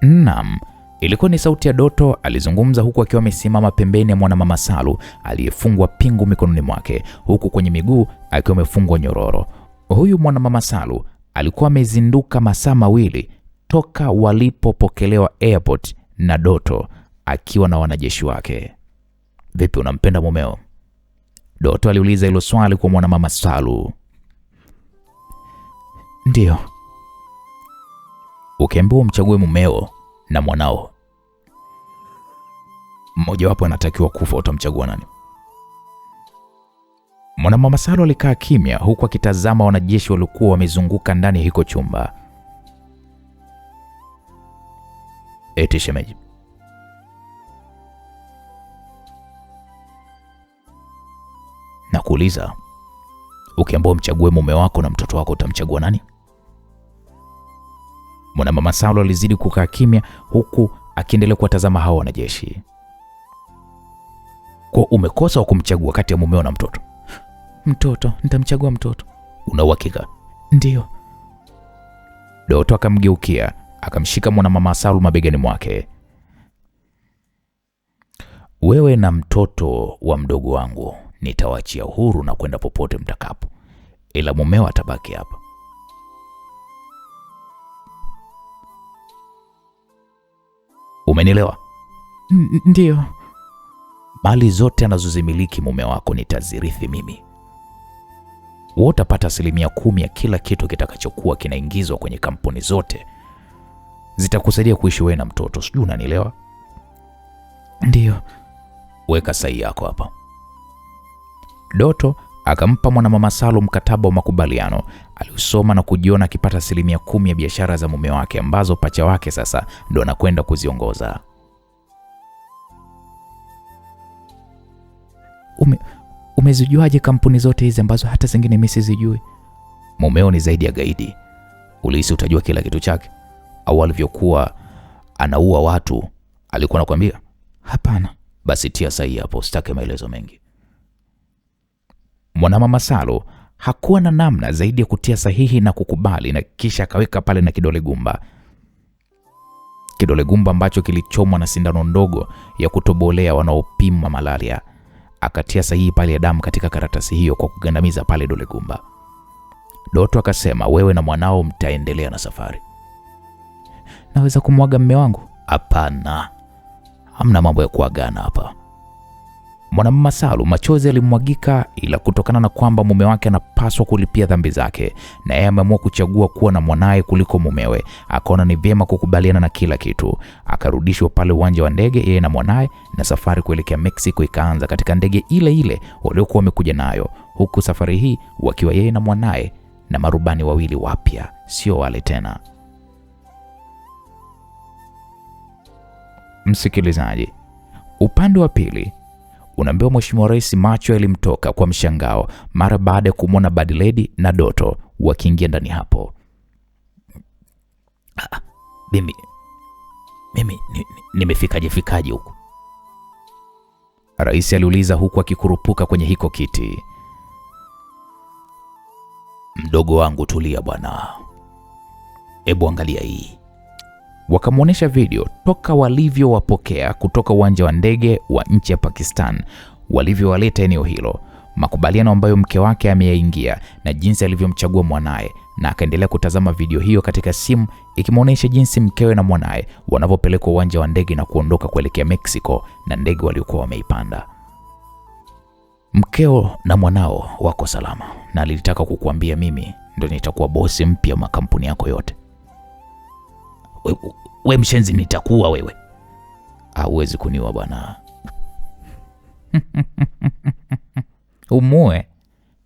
Naam, ilikuwa ni sauti ya Doto. Alizungumza huku akiwa amesimama pembeni ya mwanamama Salu aliyefungwa pingu mikononi mwake, huku kwenye miguu akiwa amefungwa nyororo. Huyu mwanamama Salu alikuwa amezinduka masaa mawili toka walipopokelewa airport na Doto akiwa na wanajeshi wake. Vipi, unampenda mumeo? Doto aliuliza hilo swali kwa mwanamama Salu. Ndio. Ukiambiwa umchague mumeo na mwanao, mmoja wapo anatakiwa kufa, utamchagua nani? Mwanamama Salu alikaa kimya huku akitazama wanajeshi waliokuwa wamezunguka ndani ya hiko chumba. Eti shemeji, nakuuliza, ukiambiwa umchague mume wako na mtoto wako, utamchagua nani? Mwanamama Salu alizidi kukaa kimya huku akiendelea kuwatazama hao wanajeshi. Kwa umekosa wa kumchagua kati ya mumeo na mtoto? Mtoto, nitamchagua mtoto. Una uhakika? Ndio. Doto akamgeukia, akamshika mwanamama Salu mabegani mwake. Wewe na mtoto wa mdogo wangu nitawaachia huru na kwenda popote mtakapo, ila mumeo atabaki hapa. Umenielewa? Ndio. Mali zote anazozimiliki mume wako nitazirithi mimi. Wewe utapata 10% ya kila kitu kitakachokuwa kinaingizwa kwenye kampuni zote. Zitakusaidia kuishi wewe na mtoto. Sijui unanielewa? Ndio. Weka sahihi yako hapa. Doto akampa mwanamama Salu mkataba wa makubaliano. Aliusoma na kujiona akipata 10% ya biashara za mume wake ambazo pacha wake sasa ndo anakwenda kuziongoza. Umezijuaje kampuni zote hizi ambazo hata zingine mimi sizijui? Mumeo ni zaidi ya gaidi. Ulihisi utajua kila kitu chake? Au alivyokuwa anaua watu alikuwa anakuambia? Hapana. Basi tia sahihi hapo, usitake maelezo mengi. Mwanamama Salu hakuwa na namna zaidi ya kutia sahihi na kukubali, na kisha akaweka pale na kidole gumba. Kidole gumba ambacho kilichomwa na sindano ndogo ya kutobolea wanaopima malaria. Akatia sahihi pale ya damu katika karatasi hiyo kwa kugandamiza pale dole gumba. Doto akasema, wewe na mwanao mtaendelea na safari. Naweza kumwaga mume wangu? Hapana. Hamna mambo ya kuagana hapa. Mwanamume Salu machozi alimwagika, ila kutokana na kwamba mume wake anapaswa kulipia dhambi zake na yeye ameamua kuchagua kuwa na mwanaye kuliko mumewe, akaona ni vyema kukubaliana na kila kitu. Akarudishwa pale uwanja wa ndege yeye na mwanaye, na safari kuelekea Mexico ikaanza katika ndege ile ile waliokuwa wamekuja nayo, huku safari hii wakiwa yeye na mwanaye na marubani wawili wapya, sio wale tena. Msikilizaji, upande wa pili unaambiwa Mheshimiwa Rais macho yalimtoka kwa mshangao mara baada ya kumwona Bad Lady na Doto wakiingia ndani hapo. Mimi nimefikaje huku? Rais aliuliza huku akikurupuka kwenye hiko kiti. Mdogo wangu tulia bwana. Hebu angalia hii. Wakamwonyesha video toka walivyowapokea kutoka uwanja wa ndege wa nchi ya Pakistan, walivyowaleta eneo hilo, makubaliano ambayo mke wake ameyaingia na jinsi alivyomchagua mwanaye, na akaendelea kutazama video hiyo katika simu ikimwonyesha jinsi mkewe na mwanaye wanavyopelekwa uwanja wa ndege na kuondoka kuelekea Mexico na ndege waliokuwa wameipanda. Mkeo na mwanao wako salama, na nilitaka kukuambia mimi ndio nitakuwa bosi mpya wa kampuni yako yote. We mshenzi, nitakuwa wewe. Hauwezi kuniua bwana. Umue.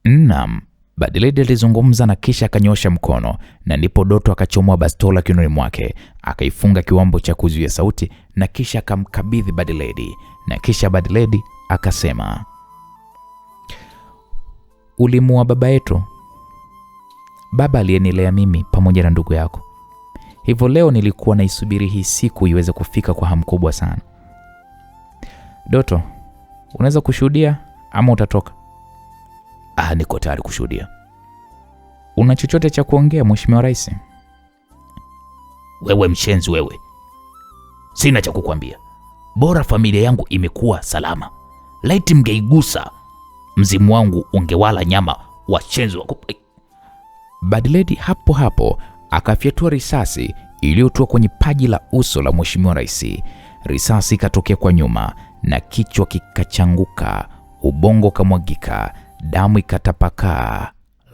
Naam, Bad Lady alizungumza na kisha akanyosha mkono, na ndipo Doto akachomoa bastola kiunoni mwake, akaifunga kiwambo cha kuzuia sauti, na kisha akamkabidhi Bad Lady, na kisha Bad Lady akasema, ulimua baba yetu, baba aliyenilea mimi pamoja na ndugu yako. Hivyo leo nilikuwa naisubiri hii siku iweze kufika kwa hamu kubwa sana. Doto, unaweza kushuhudia ama utatoka? Niko tayari kushuhudia. Una chochote cha kuongea Mheshimiwa Rais? Wewe mshenzi wewe. Sina cha kukwambia. Bora familia yangu imekuwa salama. Laiti mgeigusa, mzimu wangu ungewala nyama washenzi wako. Bad Lady hapo hapo akafyatua risasi iliyotua kwenye paji la uso la Mheshimiwa Rais. Risasi ikatokea kwa nyuma na kichwa kikachanguka, ubongo kamwagika, damu ikatapakaa.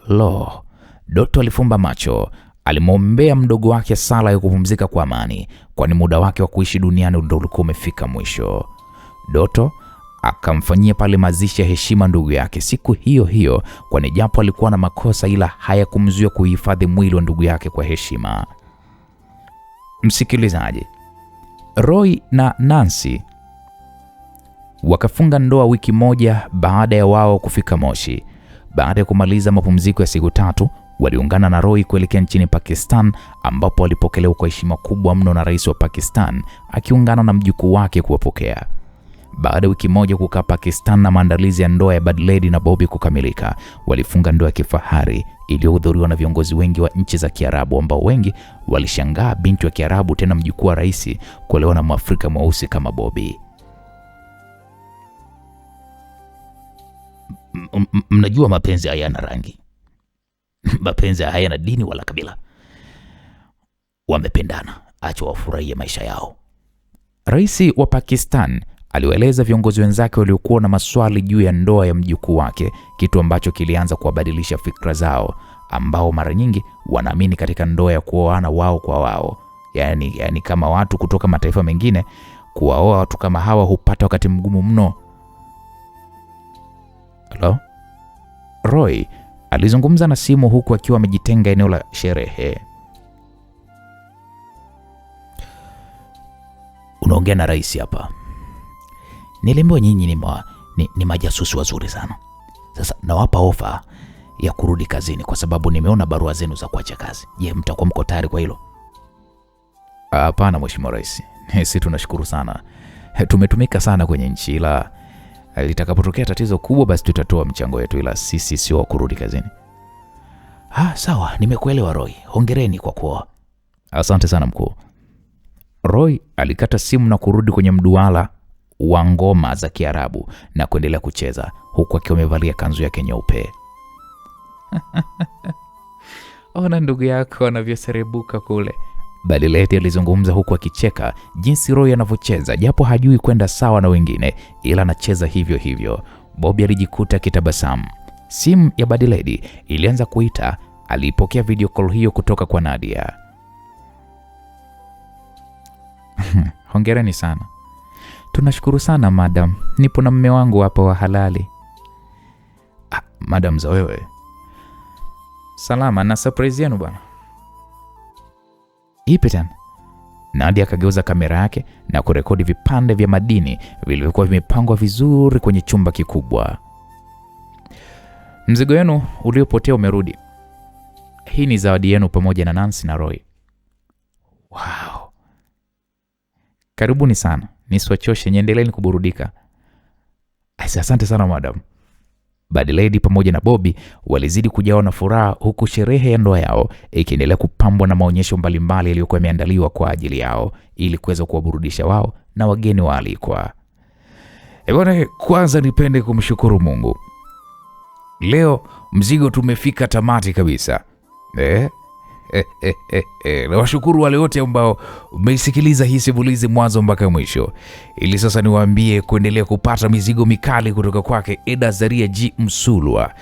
Lo, Doto alifumba macho, alimwombea mdogo wake sala ya kupumzika kwa amani, kwani muda wake wa kuishi duniani ndio ulikuwa umefika mwisho. Doto akamfanyia pale mazishi ya heshima ndugu yake siku hiyo hiyo, kwani japo alikuwa na makosa ila hayakumzuia kuhifadhi mwili wa ndugu yake kwa heshima. Msikilizaji, Roy na Nancy wakafunga ndoa wiki moja baada ya wao kufika Moshi. Baada ya kumaliza mapumziko ya siku 3, waliungana na Roy kuelekea nchini Pakistan, ambapo walipokelewa kwa heshima kubwa mno na rais wa Pakistan akiungana na mjukuu wake kuwapokea. Baada ya wiki moja kukaa Pakistan na maandalizi ya ndoa ya Bad Lady na Bobby kukamilika, walifunga ndoa ya kifahari iliyohudhuriwa na viongozi wengi wa nchi za Kiarabu, ambao wengi walishangaa binti wa Kiarabu, tena mjukuu wa rais, kuolewa na Mwafrika mweusi kama Bobby. Mnajua mapenzi hayana rangi. Mapenzi hayana dini wala kabila. Wamependana, acha wafurahie maisha yao. Rais wa Pakistan aliwaeleza viongozi wenzake waliokuwa na maswali juu ya ndoa ya mjukuu wake, kitu ambacho kilianza kuwabadilisha fikra zao, ambao mara nyingi wanaamini katika ndoa ya kuoana wao kwa wao. Yani kama watu kutoka mataifa mengine kuwaoa watu kama hawa hupata wakati mgumu mno. Hello? Roy alizungumza na simu huku akiwa amejitenga eneo la sherehe. Unaongea na rais hapa. Niliambiwa nyinyi ni majasusi wazuri sana. Sasa nawapa ofa ya kurudi kazini kwa sababu nimeona barua zenu za kuacha kazi. Je, mtakuwa mko tayari kwa hilo? Hapana Mheshimiwa Rais. Sisi tunashukuru sana. Tumetumika sana kwenye nchi, ila litakapotokea tatizo kubwa basi tutatoa mchango wetu, ila sisi sio wa kurudi kazini. Sawa, nimekuelewa Roy. Hongereni kwa kuoa. Asante sana mkuu. Roy alikata simu na kurudi kwenye mduara wa ngoma za Kiarabu na kuendelea kucheza huku akiwa amevalia kanzu yake nyeupe. Ona ndugu yako anavyoserebuka kule. Badileti alizungumza huku akicheka jinsi Roy anavyocheza, japo hajui kwenda sawa na wengine, ila anacheza hivyo hivyo. Bobby alijikuta kitabasamu. Simu ya Badileti ilianza kuita. Alipokea video call hiyo kutoka kwa Nadia. Hongereni sana. Tunashukuru sana madam, nipo na mume wangu hapa wa halali. Madam za wewe? Salama, na surprise yenu bwana. Ipi tena? Nadia akageuza kamera yake na kurekodi vipande vya madini vilivyokuwa vimepangwa vizuri kwenye chumba kikubwa. Mzigo wenu uliopotea umerudi. Hii ni zawadi yenu pamoja na Nancy na Roy. Wow. Karibuni sana. Nisiwachoshe, niendeleeni kuburudika. Asante sana madam. Badileti pamoja na Bobby walizidi kujawa na furaha, huku sherehe ya ndoa yao ikiendelea kupambwa na maonyesho mbalimbali yaliyokuwa yameandaliwa kwa ajili yao ili kuweza kuwaburudisha wao na wageni waalikwa. Bwana, kwanza nipende kumshukuru Mungu. Leo mzigo tumefika tamati kabisa. Na washukuru wale wote ambao umeisikiliza hii simulizi mwanzo mpaka mwisho. Ili sasa niwaambie kuendelea kupata mizigo mikali kutoka kwake Edazaria G Msulwa.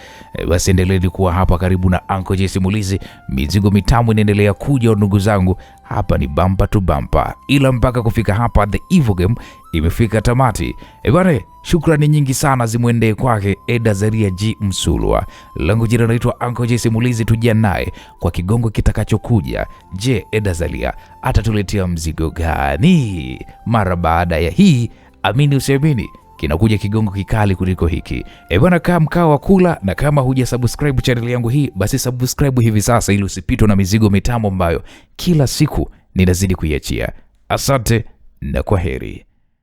Basi endeleeni kuwa hapa karibu na Uncle J Simulizi. Mizigo mitamu inaendelea kuja ndugu zangu. Hapa ni bumper to bumper. Ila mpaka kufika hapa The Evil Game imefika tamati. Bwana, shukrani nyingi sana zimwendee kwake Edazaria G Msulwa. Langu jina naitwa Uncle J Simulizi, tujia naye kwa kigongo kitakachokuja. Je, Edazaria atatuletea mzigo gani mara baada ya hii? Amini usiamini, kinakuja kigongo kikali kuliko hiki. Bwana, kaa mkao wa kula, na kama huja subscribe channel yangu hii, basi subscribe hivi sasa ili usipitwe na mizigo mitamu ambayo kila siku ninazidi kuiachia. Asante na kwaheri.